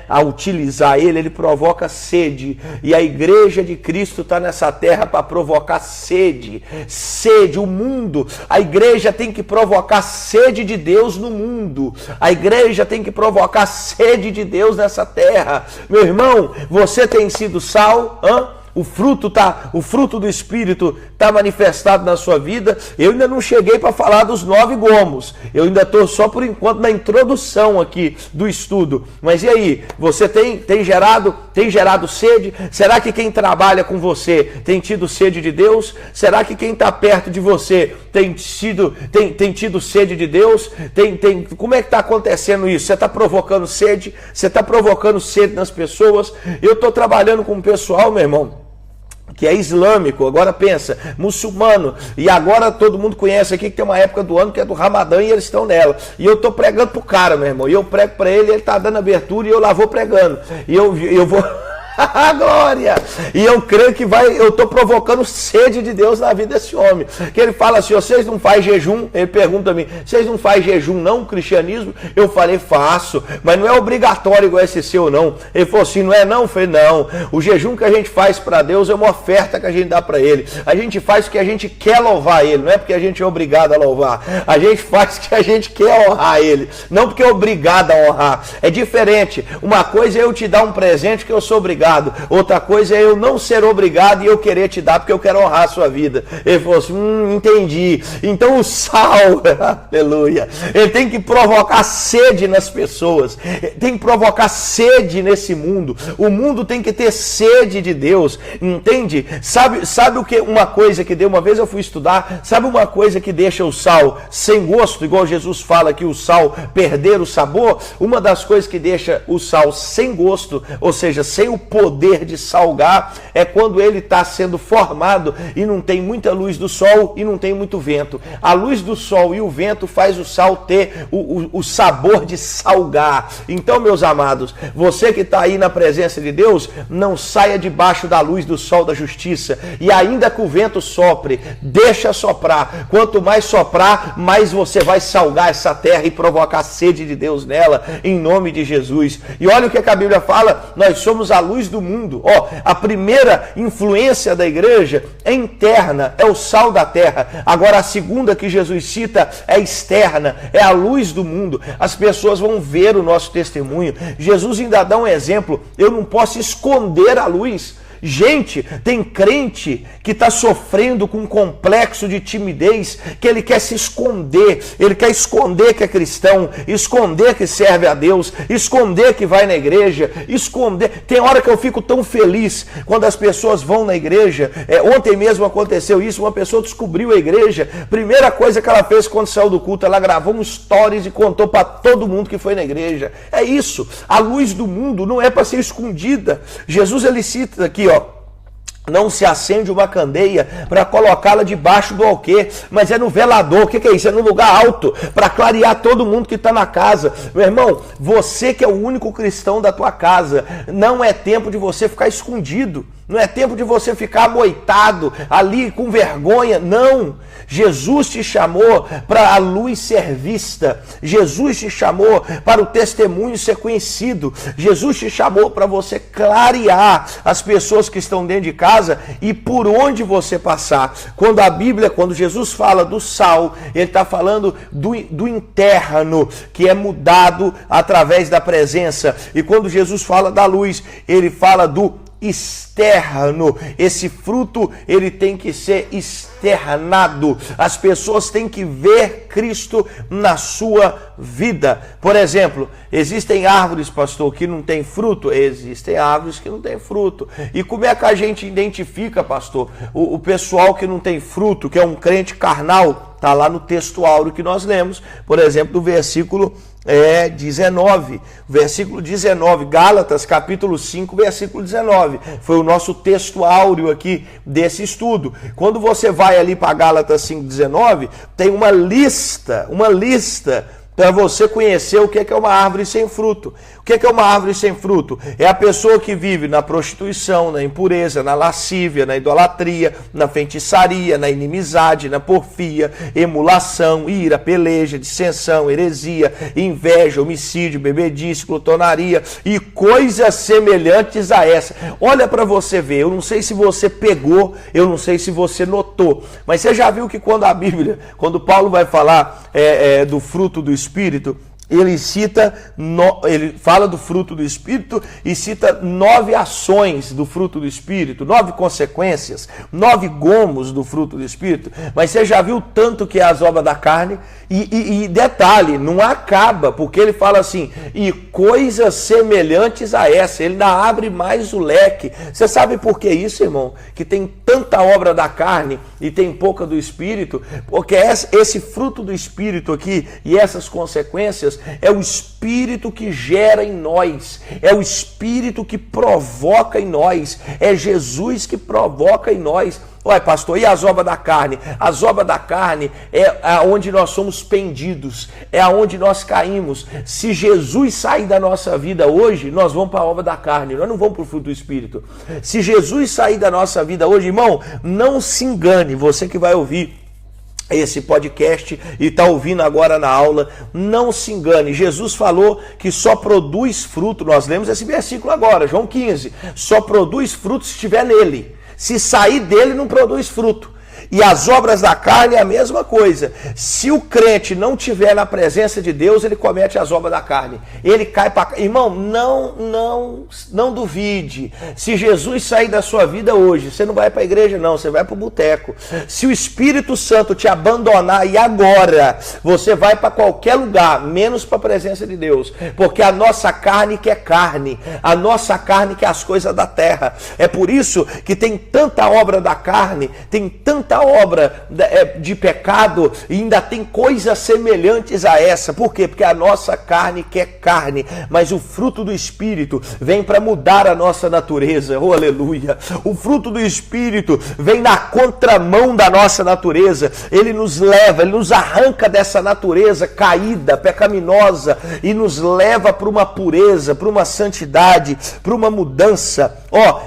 a utilizar ele provoca sede. E a igreja de Cristo está nessa terra para provocar sede. Sede, o mundo. A igreja tem que provocar sede de Deus no mundo. A igreja tem que provocar sede de Deus nessa terra. Meu irmão, você tem sido sal? O fruto do Espírito está manifestado na sua vida. Eu ainda não cheguei para falar dos 9 gomos. Eu ainda estou só por enquanto na introdução aqui do estudo. Mas e aí? Você tem gerado sede? Será que quem trabalha com você tem tido sede de Deus? Será que quem está perto de você tem tido sede de Deus? Como é que está acontecendo isso? Você está provocando sede? Você está provocando sede nas pessoas? Eu estou trabalhando com um pessoal, meu irmão, que é islâmico, agora pensa, muçulmano, e agora todo mundo conhece aqui que tem uma época do ano que é do Ramadã e eles estão nela, e eu tô pregando pro cara, meu irmão, e eu prego para ele tá dando abertura e eu lá vou pregando, e eu vou... Glória! E eu creio que eu estou provocando sede de Deus na vida desse homem. Que ele fala assim, vocês não fazem jejum? Ele pergunta a mim, vocês não fazem jejum não, cristianismo? Eu falei, faço, mas não é obrigatório igual esse seu não. Ele falou assim, não é não? Eu falei, não, o jejum que a gente faz para Deus é uma oferta que a gente dá para Ele. A gente faz porque a gente quer louvar Ele, não é porque a gente é obrigado a louvar. A gente faz porque a gente quer honrar Ele, não porque é obrigado a honrar. É diferente. Uma coisa é eu te dar um presente que eu sou obrigado obrigado. Outra coisa é eu não ser obrigado e eu querer te dar porque eu quero honrar a sua vida. Ele falou assim, entendi. Então o sal, aleluia, ele tem que provocar sede nas pessoas, tem que provocar sede nesse mundo. O mundo tem que ter sede de Deus, entende? Sabe o que? Uma coisa que deu, uma vez eu fui estudar, sabe uma coisa que deixa o sal sem gosto, igual Jesus fala que o sal perder o sabor? Uma das coisas que deixa o sal sem gosto, ou seja, sem o poder de salgar, é quando ele está sendo formado e não tem muita luz do sol e não tem muito vento. A luz do sol e o vento faz o sal ter o sabor de salgar. Então, meus amados, você que está aí na presença de Deus, não saia debaixo da luz do sol da justiça, e ainda que o vento sopre, deixa soprar. Quanto mais soprar, mais você vai salgar essa terra e provocar a sede de Deus nela, em nome de Jesus. E olha o que a Bíblia fala, nós somos a luz do mundo. A primeira influência da igreja é interna, é o sal da terra. Agora a segunda que Jesus cita é externa, é a luz do mundo. As pessoas vão ver o nosso testemunho. Jesus ainda dá um exemplo, eu não posso esconder a luz. Gente, tem crente que está sofrendo com um complexo de timidez, que ele quer se esconder, ele quer esconder que é cristão, esconder que serve a Deus, esconder que vai na igreja, esconder. Tem hora que eu fico tão feliz quando as pessoas vão na igreja. Ontem mesmo aconteceu isso, uma pessoa descobriu a igreja, primeira coisa que ela fez quando saiu do culto, ela gravou um stories e contou para todo mundo que foi na igreja. É isso, a luz do mundo não é para ser escondida. Jesus ele cita aqui, não se acende uma candeia para colocá-la debaixo do alquê, mas é no velador. O que é isso? É no lugar alto, para clarear todo mundo que está na casa. Meu irmão, você que é o único cristão da tua casa, não é tempo de você ficar escondido. Não é tempo de você ficar amoitado ali com vergonha, não. Jesus te chamou para a luz ser vista. Jesus te chamou para o testemunho ser conhecido. Jesus te chamou para você clarear as pessoas que estão dentro de casa e por onde você passar. Quando Jesus fala do sal, ele está falando do interno, que é mudado através da presença. E quando Jesus fala da luz, ele fala do externo. Esse fruto ele tem que ser externado. As pessoas têm que ver Cristo na sua vida. Por exemplo, existem árvores, pastor, que não tem fruto? Existem árvores que não tem fruto. E como é que a gente identifica, pastor, o pessoal que não tem fruto, que é um crente carnal? Está lá no texto áureo que nós lemos, por exemplo, do versículo 19, versículo 19, Gálatas capítulo 5, versículo 19, foi o nosso texto áureo aqui desse estudo. Quando você vai ali para Gálatas 5:19, tem uma lista para você conhecer o que é uma árvore sem fruto. O que é uma árvore sem fruto? É a pessoa que vive na prostituição, na impureza, na lascívia, na idolatria, na feitiçaria, na inimizade, na porfia, emulação, ira, peleja, dissensão, heresia, inveja, homicídio, bebedice, glutonaria e coisas semelhantes a essa. Olha para você ver, eu não sei se você pegou, eu não sei se você notou, mas você já viu que quando Paulo vai falar do fruto do Espírito, ele fala do fruto do Espírito e cita 9 ações do fruto do Espírito, 9 consequências, 9 gomos do fruto do Espírito. Mas você já viu tanto que é as obras da carne? E detalhe, não acaba, porque ele fala assim, e coisas semelhantes a essa. Ele ainda abre mais o leque. Você sabe por que isso, irmão? Que tem tanta obra da carne e tem pouca do Espírito? Porque esse fruto do Espírito aqui e essas consequências é o Espírito que gera em nós, é o Espírito que provoca em nós, é Jesus que provoca em nós. Ué, pastor, e as obras da carne? As obras da carne é onde nós somos pendidos, é aonde nós caímos. Se Jesus sair da nossa vida hoje, nós vamos para a obra da carne, nós não vamos para o fruto do Espírito. Se Jesus sair da nossa vida hoje, irmão, não se engane, você que vai ouvir esse podcast e está ouvindo agora na aula, não se engane, Jesus falou que só produz fruto, nós lemos esse versículo agora, João 15, só produz fruto se estiver nele, se sair dele não produz fruto. E as obras da carne é a mesma coisa. Se o crente não estiver na presença de Deus, ele comete as obras da carne. Ele cai para... Irmão, não duvide. Se Jesus sair da sua vida hoje, você não vai para a igreja não, você vai para o boteco. Se o Espírito Santo te abandonar e agora, você vai para qualquer lugar, menos para a presença de Deus. Porque a nossa carne quer carne. A nossa carne quer as coisas da terra. É por isso que tem tanta obra da carne, tem tanta obra de pecado e ainda tem coisas semelhantes a essa. Por quê? Porque a nossa carne quer carne, mas o fruto do Espírito vem para mudar a nossa natureza. Oh, aleluia! O fruto do Espírito vem na contramão da nossa natureza. Ele nos leva, ele nos arranca dessa natureza caída, pecaminosa e nos leva para uma pureza, para uma santidade, para uma mudança.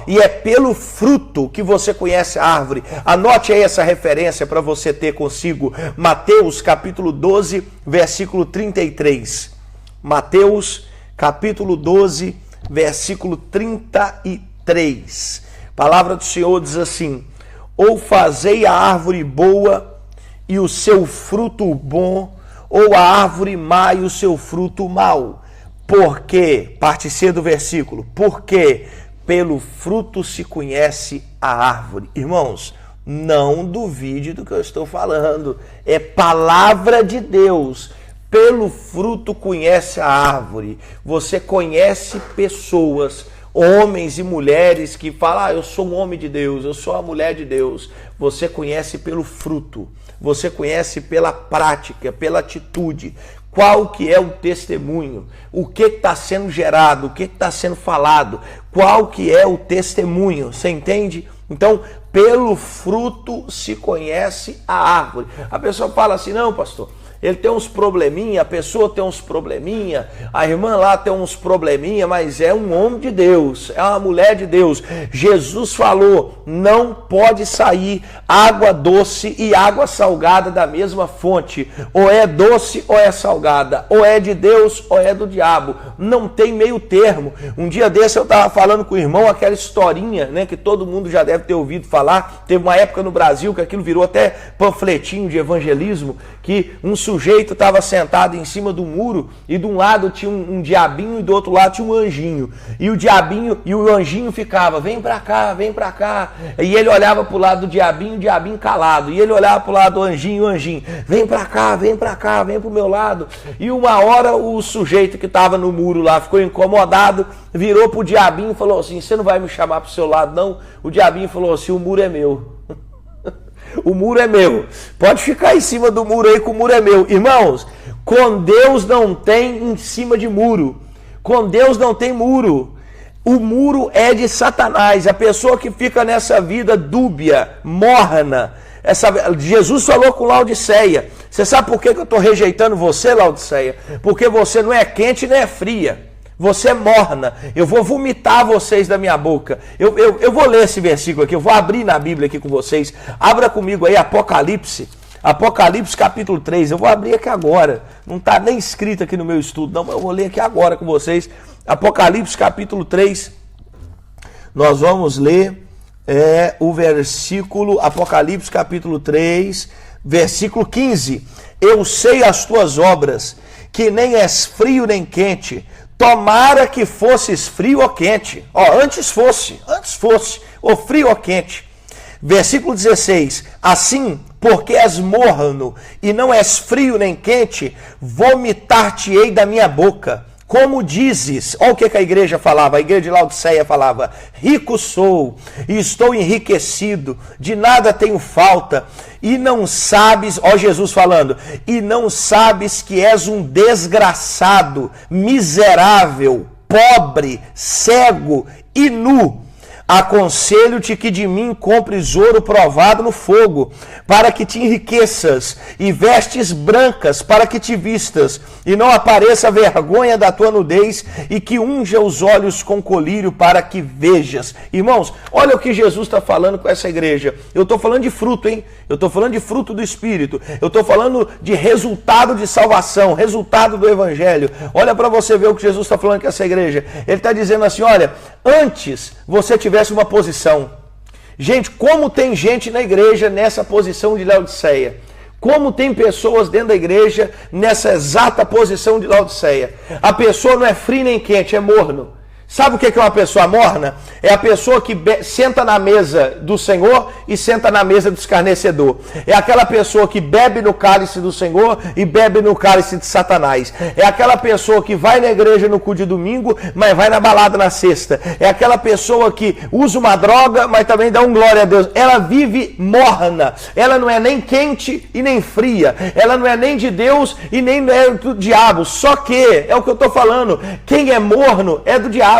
E é pelo fruto que você conhece a árvore. Anote aí essa referência para você ter consigo. Mateus capítulo 12, versículo 33. Mateus capítulo 12, versículo 33. A palavra do Senhor diz assim: ou fazei a árvore boa e o seu fruto bom, ou a árvore má e o seu fruto mau. Porque, parte C do versículo, porque pelo fruto se conhece a árvore. Irmãos, não duvide do que eu estou falando. É palavra de Deus. Pelo fruto conhece a árvore. Você conhece pessoas, homens e mulheres que falam: eu sou um homem de Deus, eu sou uma mulher de Deus. Você conhece pelo fruto. Você conhece pela prática, pela atitude. Qual que é o testemunho? O que está sendo gerado? O que está sendo falado? Qual que é o testemunho? Você entende? Então, pelo fruto se conhece a árvore. A pessoa fala assim: não, pastor, ele tem uns probleminha, a pessoa tem uns probleminha, a irmã lá tem uns probleminha, mas é um homem de Deus, é uma mulher de Deus. Jesus falou: não pode sair água doce e água salgada da mesma fonte. Ou é doce ou é salgada, ou é de Deus ou é do diabo. Não tem meio termo. Um dia desse eu estava falando com o irmão aquela historinha, né, que todo mundo já deve ter ouvido falar. Teve uma época no Brasil que aquilo virou até panfletinho de evangelismo, que um sujeito estava sentado em cima do muro e de um lado tinha um diabinho e do outro lado tinha um anjinho. E o diabinho e o anjinho ficava: vem pra cá, vem pra cá. E ele olhava pro lado do diabinho, o diabinho calado. E ele olhava pro lado do anjinho, o anjinho: vem pra cá, vem pro meu lado. E uma hora o sujeito que estava no muro lá ficou incomodado, virou pro diabinho e falou assim: você não vai me chamar pro seu lado não? O diabinho falou assim: o muro é meu. O muro é meu. Pode ficar em cima do muro aí que o muro é meu. Irmãos, com Deus não tem em cima de muro. Com Deus não tem muro. O muro é de Satanás. A pessoa que fica nessa vida dúbia, morna. Jesus falou com Laodiceia: você sabe por que eu estou rejeitando você, Laodiceia? Porque você não é quente nem é fria. Você é morna, eu vou vomitar vocês da minha boca. Eu vou ler esse versículo aqui, eu vou abrir na Bíblia aqui com vocês. Abra comigo aí Apocalipse capítulo 3. Eu vou abrir aqui agora, não está nem escrito aqui no meu estudo não, mas eu vou ler aqui agora com vocês. Apocalipse capítulo 3, nós vamos ler o versículo, Apocalipse capítulo 3, versículo 15. Eu sei as tuas obras, que nem és frio nem quente. Tomara que fosses frio ou quente. Antes fosse, ou frio ou quente. Versículo 16. Assim, porque és morno e não és frio nem quente, vomitar-te-ei da minha boca. Como dizes, olha o que a igreja falava, a igreja de Laodiceia falava: rico sou e estou enriquecido, de nada tenho falta, e não sabes, ó Jesus falando, e não sabes que és um desgraçado, miserável, pobre, cego e nu. Aconselho-te que de mim compres ouro provado no fogo, para que te enriqueças, e vestes brancas para que te vistas, e não apareça a vergonha da tua nudez, e que unja os olhos com colírio para que vejas. Irmãos, olha o que Jesus está falando com essa igreja. Eu estou falando de fruto, hein? Eu estou falando de fruto do Espírito. Eu estou falando de resultado de salvação, resultado do Evangelho. Olha para você ver o que Jesus está falando com essa igreja. Ele está dizendo assim: olha, antes você tivesse uma posição. Gente, como tem gente na igreja nessa posição de Laodiceia? Como tem pessoas dentro da igreja nessa exata posição de Laodiceia? A pessoa não é fria nem quente, é morno. Sabe o que é uma pessoa morna? É a pessoa que senta na mesa do Senhor e senta na mesa do escarnecedor. É aquela pessoa que bebe no cálice do Senhor e bebe no cálice de Satanás. É aquela pessoa que vai na igreja no culto de domingo, mas vai na balada na sexta. É aquela pessoa que usa uma droga, mas também dá um glória a Deus. Ela vive morna. Ela não é nem quente e nem fria. Ela não é nem de Deus e nem é do diabo. Só que, é o que eu estou falando, quem é morno é do diabo.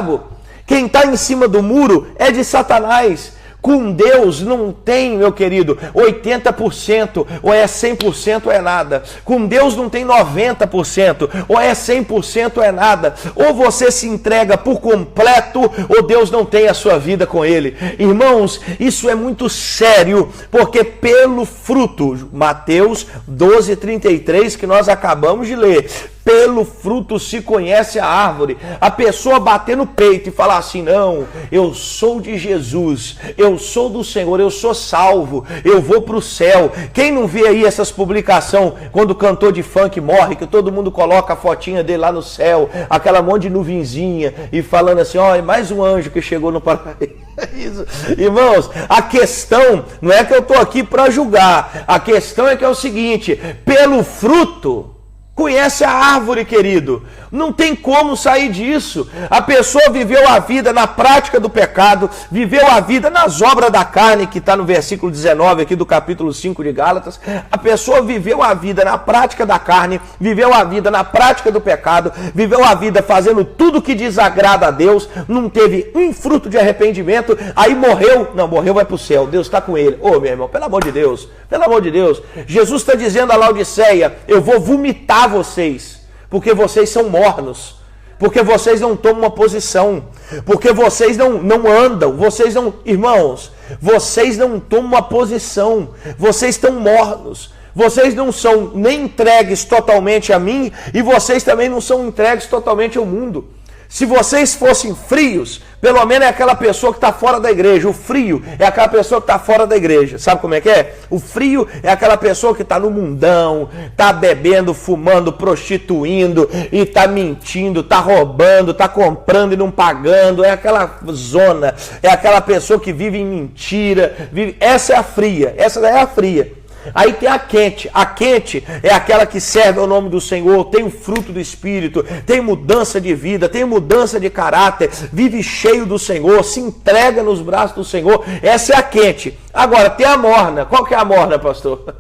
Quem está em cima do muro é de Satanás. Com Deus não tem, meu querido, 80%, ou é 100% ou é nada. Com Deus não tem 90%, ou é 100% ou é nada. Ou você se entrega por completo, ou Deus não tem a sua vida com ele. Irmãos, isso é muito sério, porque pelo fruto, Mateus 12:33, que nós acabamos de ler, pelo fruto se conhece a árvore. A pessoa bater no peito e falar assim, não, eu sou de Jesus, eu sou do Senhor, eu sou salvo, eu vou para o céu. Quem não vê aí essas publicações, quando o cantor de funk morre, que todo mundo coloca a fotinha dele lá no céu, aquela monte de nuvenzinha, e falando assim, ó, é mais um anjo que chegou no paraíso. Irmãos, a questão não é que eu estou aqui para julgar, a questão é que é o seguinte, pelo fruto conhece a árvore, querido. Não tem como sair disso. A pessoa viveu a vida na prática do pecado, viveu a vida nas obras da carne, que está no versículo 19 aqui do capítulo 5 de Gálatas. A pessoa viveu a vida na prática da carne, viveu a vida na prática do pecado, viveu a vida fazendo tudo que desagrada a Deus, não teve um fruto de arrependimento, aí morreu. Não, morreu, vai para o céu, Deus está com ele. Ô, meu irmão, pelo amor de Deus, pelo amor de Deus. Jesus está dizendo a Laodiceia, eu vou vomitar vocês, porque vocês são mornos, porque vocês não tomam uma posição, porque vocês não andam, vocês não, irmãos, vocês não tomam uma posição, vocês estão mornos, vocês não são nem entregues totalmente a mim, e vocês também não são entregues totalmente ao mundo. Se vocês fossem frios, pelo menos é aquela pessoa que está fora da igreja. O frio é aquela pessoa que está fora da igreja. Sabe como é que é? O frio é aquela pessoa que está no mundão, está bebendo, fumando, prostituindo, e está mentindo, está roubando, está comprando e não pagando. É aquela zona, é aquela pessoa que vive em mentira. Essa é a fria, essa daí é a fria. Aí tem a quente. A quente é aquela que serve ao nome do Senhor, tem o fruto do Espírito, tem mudança de vida, tem mudança de caráter, vive cheio do Senhor, se entrega nos braços do Senhor. Essa é a quente. Agora, tem a morna. Qual que é a morna, pastor?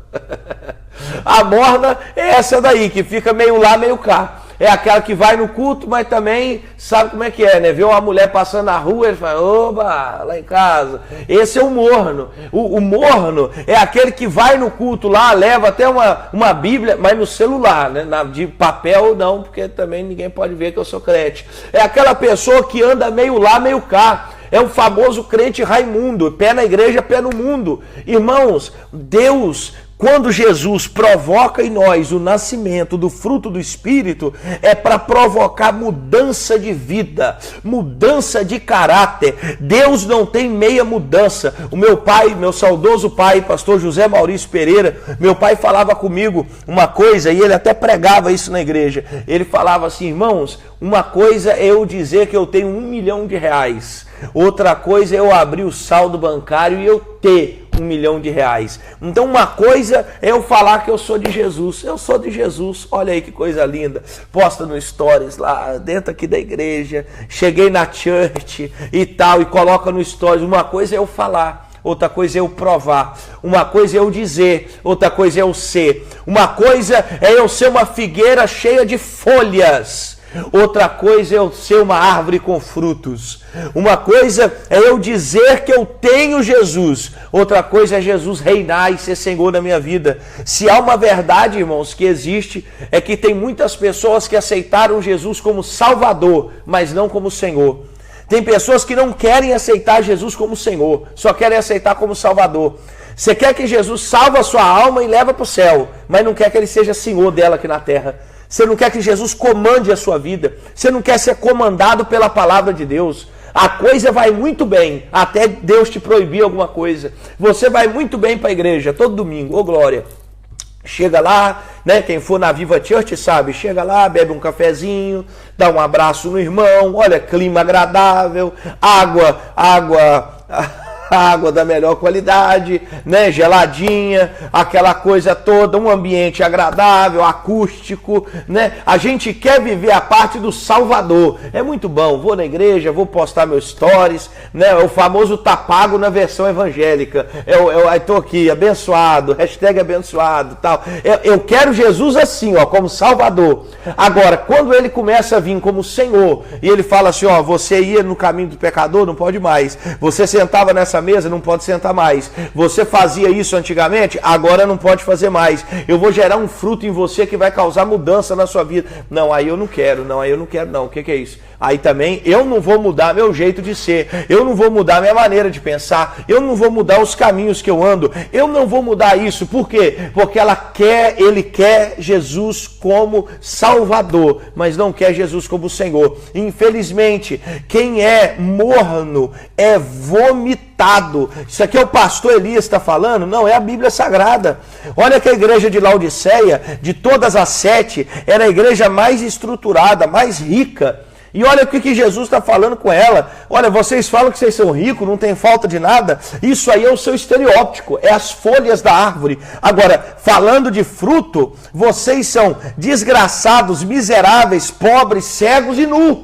A morna é essa daí, que fica meio lá, meio cá. É aquela que vai no culto, mas também sabe como é que é, né? Vê uma mulher passando na rua, ele fala, oba, lá em casa. Esse é o morno. O morno é aquele que vai no culto lá, leva até uma Bíblia, mas no celular, né? De papel não, porque também ninguém pode ver que eu sou crente. É aquela pessoa que anda meio lá, meio cá. É o famoso crente Raimundo, pé na igreja, pé no mundo. Irmãos, Deus, quando Jesus provoca em nós o nascimento do fruto do Espírito, é para provocar mudança de vida, mudança de caráter. Deus não tem meia mudança. O meu pai, meu saudoso pai, pastor José Maurício Pereira, meu pai falava comigo uma coisa, e ele até pregava isso na igreja. Ele falava assim, irmãos, uma coisa é eu dizer que eu tenho R$1 milhão, outra coisa é eu abrir o saldo bancário e eu ter R$1 milhão. Então uma coisa é eu falar que eu sou de Jesus. Eu sou de Jesus. Olha aí que coisa linda. Posta no stories lá dentro aqui da igreja. Cheguei na church e tal. E coloca no stories. Uma coisa é eu falar. Outra coisa é eu provar. Uma coisa é eu dizer. Outra coisa é eu ser. Uma coisa é eu ser uma figueira cheia de folhas. Outra coisa é eu ser uma árvore com frutos. Uma coisa é eu dizer que eu tenho Jesus. Outra coisa é Jesus reinar e ser Senhor da minha vida. Se há uma verdade, irmãos, que existe, é que tem muitas pessoas que aceitaram Jesus como Salvador, mas não como Senhor. Tem pessoas que não querem aceitar Jesus como Senhor, só querem aceitar como Salvador. Você quer que Jesus salve a sua alma e leva para o céu, mas não quer que Ele seja Senhor dela aqui na terra. Você não quer que Jesus comande a sua vida. Você não quer ser comandado pela palavra de Deus. a coisa vai muito bem, até Deus te proibir alguma coisa. Você vai muito bem para a igreja todo domingo, ô glória. Chega lá, né? Quem for na Viva Church sabe, chega lá, bebe um cafezinho, dá um abraço no irmão, olha, clima agradável, água da melhor qualidade, né? Geladinha, aquela coisa toda, um ambiente agradável, acústico, né? A gente quer viver a parte do Salvador. É muito bom, vou na igreja, vou postar meus stories, né? O famoso tá pago na versão evangélica. Eu tô aqui, abençoado, hashtag abençoado, tal. Eu quero Jesus assim, ó, como Salvador. Agora, quando ele começa a vir como Senhor, e ele fala assim, ó, você ia no caminho do pecador, não pode mais. Você sentava nessa mesa, não pode sentar mais. Você fazia isso antigamente, agora não pode fazer mais. Eu vou gerar um fruto em você que vai causar mudança na sua vida. Não, aí eu não quero, não. O que é isso? Aí também eu não vou mudar meu jeito de ser, eu não vou mudar minha maneira de pensar, eu não vou mudar os caminhos que eu ando, eu não vou mudar isso. Por quê? Porque ele quer Jesus como Salvador, mas não quer Jesus como Senhor. Infelizmente, quem é morno é vomitado. Isso aqui é o pastor Elias está falando? Não, é a Bíblia Sagrada. Olha que a igreja de Laodiceia, de todas as 7, era a igreja mais estruturada, mais rica. E olha o que Jesus está falando com ela. Olha, vocês falam que vocês são ricos, não tem falta de nada. Isso aí é o seu estereótipo, é as folhas da árvore. Agora, falando de fruto, vocês são desgraçados, miseráveis, pobres, cegos e nus.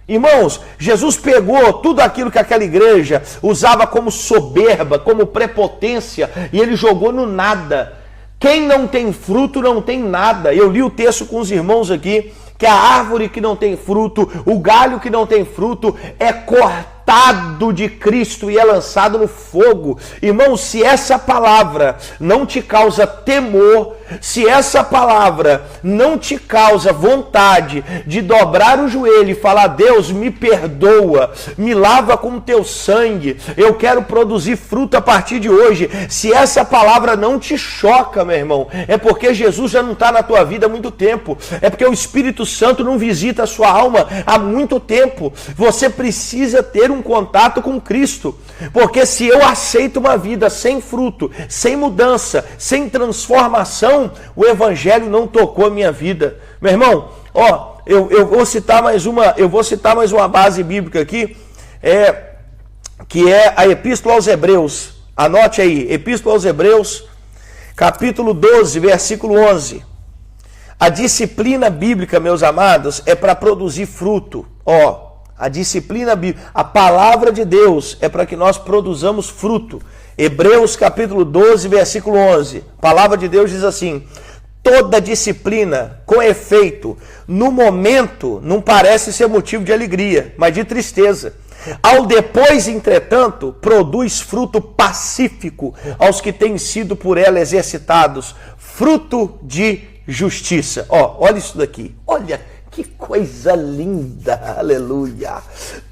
Irmãos, Jesus pegou tudo aquilo que aquela igreja usava como soberba, como prepotência, e ele jogou no nada. Quem não tem fruto não tem nada. Eu li o texto com os irmãos aqui, que a árvore que não tem fruto, o galho que não tem fruto, é cortado de Cristo e é lançado no fogo. Irmão, se essa palavra não te causa temor, se essa palavra não te causa vontade de dobrar o joelho e falar, Deus, me perdoa, me lava com o teu sangue, eu quero produzir fruto a partir de hoje. Se essa palavra não te choca, meu irmão, é porque Jesus já não está na tua vida há muito tempo, é porque o Espírito Santo não visita a sua alma há muito tempo. Você precisa ter um contato com Cristo, porque se eu aceito uma vida sem fruto, sem mudança, sem transformação, o Evangelho não tocou a minha vida. Meu irmão, ó, eu vou citar mais uma base bíblica aqui, que é a Epístola aos Hebreus. Anote aí, Epístola aos Hebreus, capítulo 12, versículo 11. A disciplina bíblica, meus amados, é para produzir fruto. Ó, a disciplina bíblica, a palavra de Deus é para que nós produzamos fruto. Hebreus capítulo 12, versículo 11. A palavra de Deus diz assim: toda disciplina, com efeito, no momento não parece ser motivo de alegria, mas de tristeza. Ao depois, entretanto, produz fruto pacífico aos que têm sido por ela exercitados, fruto de justiça. Ó, olha isso daqui, olha que coisa linda, aleluia.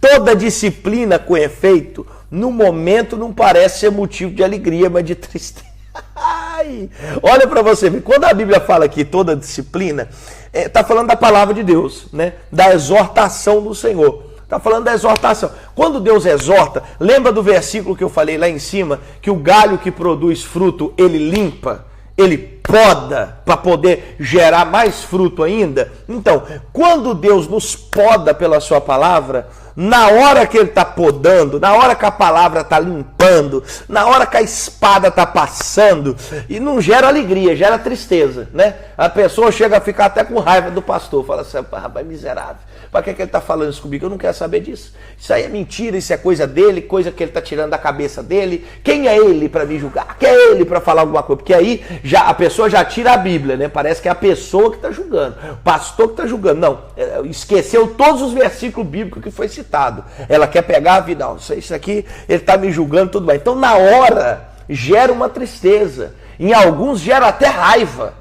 Toda disciplina com efeito, no momento não parece ser motivo de alegria, mas de tristeza. Ai, olha para você ver, quando a Bíblia fala aqui toda disciplina, está falando da palavra de Deus, né? Da exortação do Senhor. Está falando da exortação. Quando Deus exorta, lembra do versículo que eu falei lá em cima, que o galho que produz fruto, ele limpa, ele poda para poder gerar mais fruto ainda? Então, quando Deus nos poda pela sua palavra, na hora que ele está podando, na hora que a palavra está limpando, na hora que a espada está passando, e não gera alegria, gera tristeza, né? A pessoa chega a ficar até com raiva do pastor, fala assim, rapaz, miserável, para que ele está falando isso comigo? Eu não quero saber disso. Isso aí é mentira, isso é coisa dele, coisa que ele está tirando da cabeça dele. Quem é ele para me julgar? Quem é ele para falar alguma coisa? Porque aí já, a pessoa já tira a Bíblia, né? Parece que é a pessoa que está julgando, o pastor que está julgando. Não, esqueceu todos os versículos bíblicos que foi citado. Ela quer pegar a vida, não, isso aqui, ele está me julgando, tudo bem. Então, na hora, gera uma tristeza. Em alguns, gera até raiva,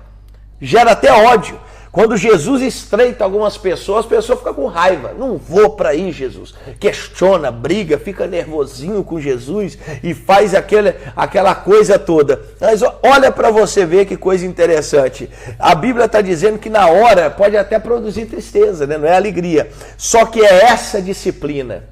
gera até ódio. Quando Jesus estreita algumas pessoas, a pessoa fica com raiva. Não vou para aí, Jesus. Questiona, briga, fica nervosinho com Jesus e faz aquela coisa toda. Mas olha para você ver que coisa interessante. A Bíblia está dizendo que na hora pode até produzir tristeza, né? Não é alegria. Só que é essa disciplina,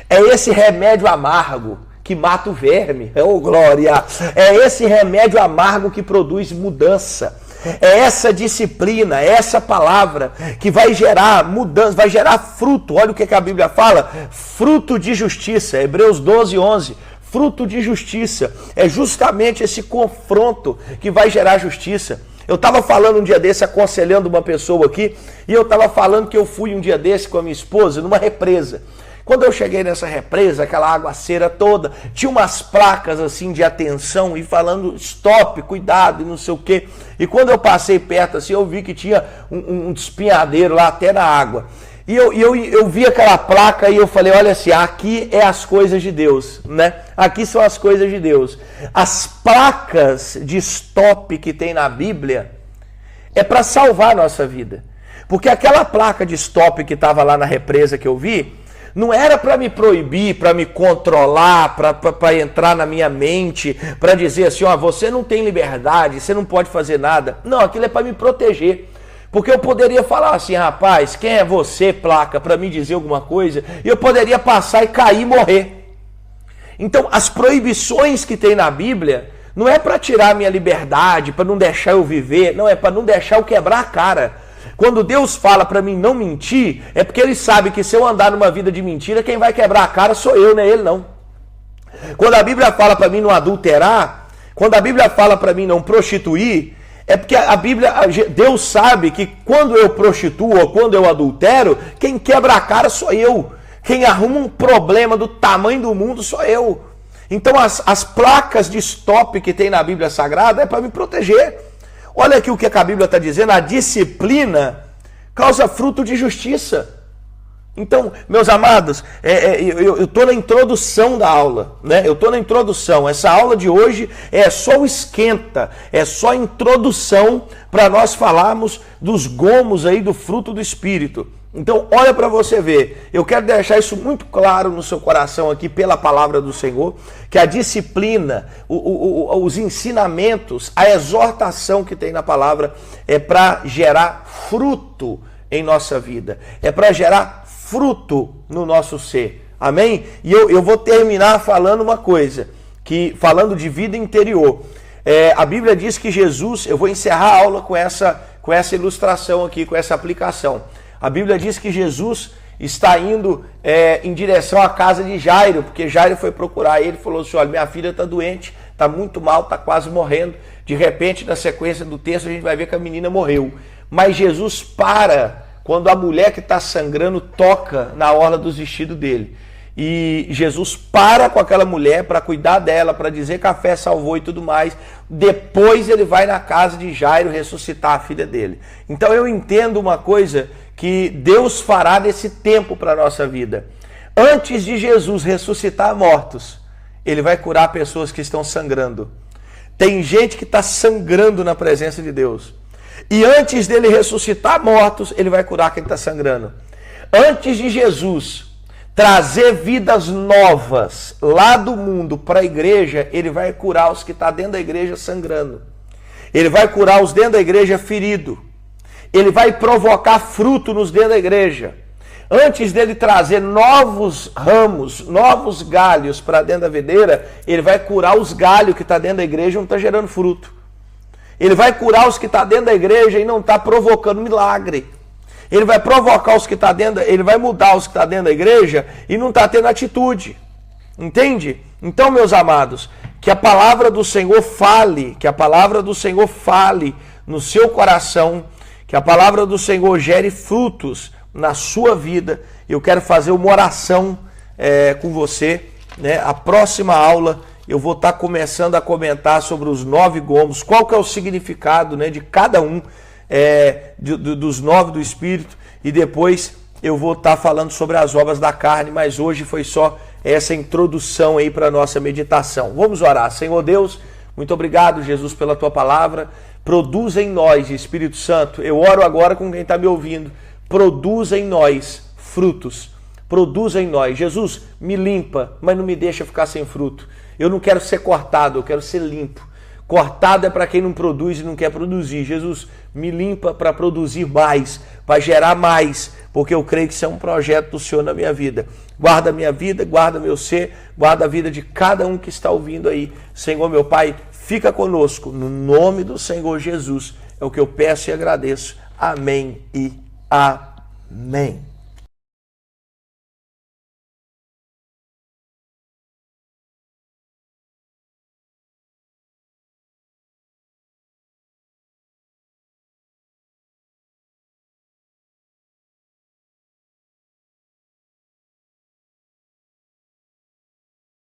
É esse remédio amargo que mata o verme. Oh, glória! É esse remédio amargo que produz mudança. É essa disciplina, é essa palavra que vai gerar mudança, vai gerar fruto. Olha o que a Bíblia fala: fruto de justiça. Hebreus 12:11. Fruto de justiça. É justamente esse confronto que vai gerar justiça. Eu estava falando um dia desse, aconselhando uma pessoa aqui, e eu estava falando que eu fui um dia desse com a minha esposa numa represa. Quando eu cheguei nessa represa, aquela aguaceira toda, tinha umas placas assim de atenção e falando stop, cuidado e não sei o quê. E quando eu passei perto assim, eu vi que tinha um despenhadeiro lá até na água. E eu vi aquela placa e eu falei, olha assim, aqui é as coisas de Deus, né? Aqui são as coisas de Deus. As placas de stop que tem na Bíblia é para salvar a nossa vida. Porque aquela placa de stop que estava lá na represa que eu vi, não era para me proibir, para me controlar, para entrar na minha mente, para dizer assim, ó, você não tem liberdade, você não pode fazer nada. Não, aquilo é para me proteger. Porque eu poderia falar assim, rapaz, quem é você, placa, para me dizer alguma coisa? E eu poderia passar e cair e morrer. Então, as proibições que tem na Bíblia não é para tirar a minha liberdade, para não deixar eu viver, não, é para não deixar eu quebrar a cara. Quando Deus fala para mim não mentir, é porque Ele sabe que se eu andar numa vida de mentira, quem vai quebrar a cara sou eu, não é Ele não. Quando a Bíblia fala para mim não adulterar, quando a Bíblia fala para mim não prostituir, é porque a Bíblia, Deus sabe que quando eu prostituo ou quando eu adultero, quem quebra a cara sou eu. Quem arruma um problema do tamanho do mundo sou eu. Então as placas de stop que tem na Bíblia Sagrada é para me proteger. Olha aqui o que a Bíblia está dizendo, a disciplina causa fruto de justiça. Então, meus amados, eu estou na introdução da aula, né? Eu estou na introdução. Essa aula de hoje é só o esquenta, é só a introdução para nós falarmos dos gomos aí do fruto do Espírito. Então, olha para você ver. Eu quero deixar isso muito claro no seu coração aqui pela palavra do Senhor, que a disciplina, os ensinamentos, a exortação que tem na palavra é para gerar fruto em nossa vida. É para gerar fruto no nosso ser. Amém? E eu vou terminar falando uma coisa, falando de vida interior. A Bíblia diz que Jesus, eu vou encerrar a aula com essa ilustração aqui, com essa aplicação. A Bíblia diz que Jesus está indo em direção à casa de Jairo, porque Jairo foi procurar ele e falou assim, olha, minha filha está doente, está muito mal, está quase morrendo. De repente, na sequência do texto, a gente vai ver que a menina morreu. Mas Jesus para quando a mulher que está sangrando toca na orla dos vestidos dele. E Jesus para com aquela mulher para cuidar dela, para dizer que a fé salvou e tudo mais. Depois ele vai na casa de Jairo ressuscitar a filha dele. Então eu entendo uma coisa que Deus fará nesse tempo para a nossa vida. Antes de Jesus ressuscitar mortos, ele vai curar pessoas que estão sangrando. Tem gente que está sangrando na presença de Deus. E antes dele ressuscitar mortos, ele vai curar quem está sangrando. Antes de Jesus trazer vidas novas lá do mundo para a igreja, ele vai curar os que estão dentro da igreja sangrando. Ele vai curar os dentro da igreja ferido. Ele vai provocar fruto nos dentro da igreja. Antes dele trazer novos ramos, novos galhos para dentro da videira, ele vai curar os galhos que estão dentro da igreja e não está gerando fruto. Ele vai curar os que estão dentro da igreja e não está provocando milagre. Ele vai provocar os que estão dentro, ele vai mudar os que estão dentro da igreja e não está tendo atitude. Entende? Então, meus amados, que a palavra do Senhor fale, que a palavra do Senhor fale no seu coração, que a palavra do Senhor gere frutos na sua vida. Eu quero fazer uma oração com você, né? A próxima aula eu vou estar começando a comentar sobre os 9 gomos, qual que é o significado, né, de cada um dos 9 do Espírito, e depois eu vou estar falando sobre as obras da carne, mas hoje foi só essa introdução aí para a nossa meditação. Vamos orar. Senhor Deus, muito obrigado, Jesus, pela Tua palavra. Produz em nós, Espírito Santo, eu oro agora com quem está me ouvindo, produz em nós frutos, produz em nós. Jesus, me limpa, mas não me deixa ficar sem fruto. Eu não quero ser cortado, eu quero ser limpo. Cortado é para quem não produz e não quer produzir. Jesus, me limpa para produzir mais, para gerar mais, porque eu creio que isso é um projeto do Senhor na minha vida. Guarda a minha vida, guarda meu ser, guarda a vida de cada um que está ouvindo aí. Senhor, meu Pai, fica conosco. No nome do Senhor Jesus, é o que eu peço e agradeço. Amém e amém.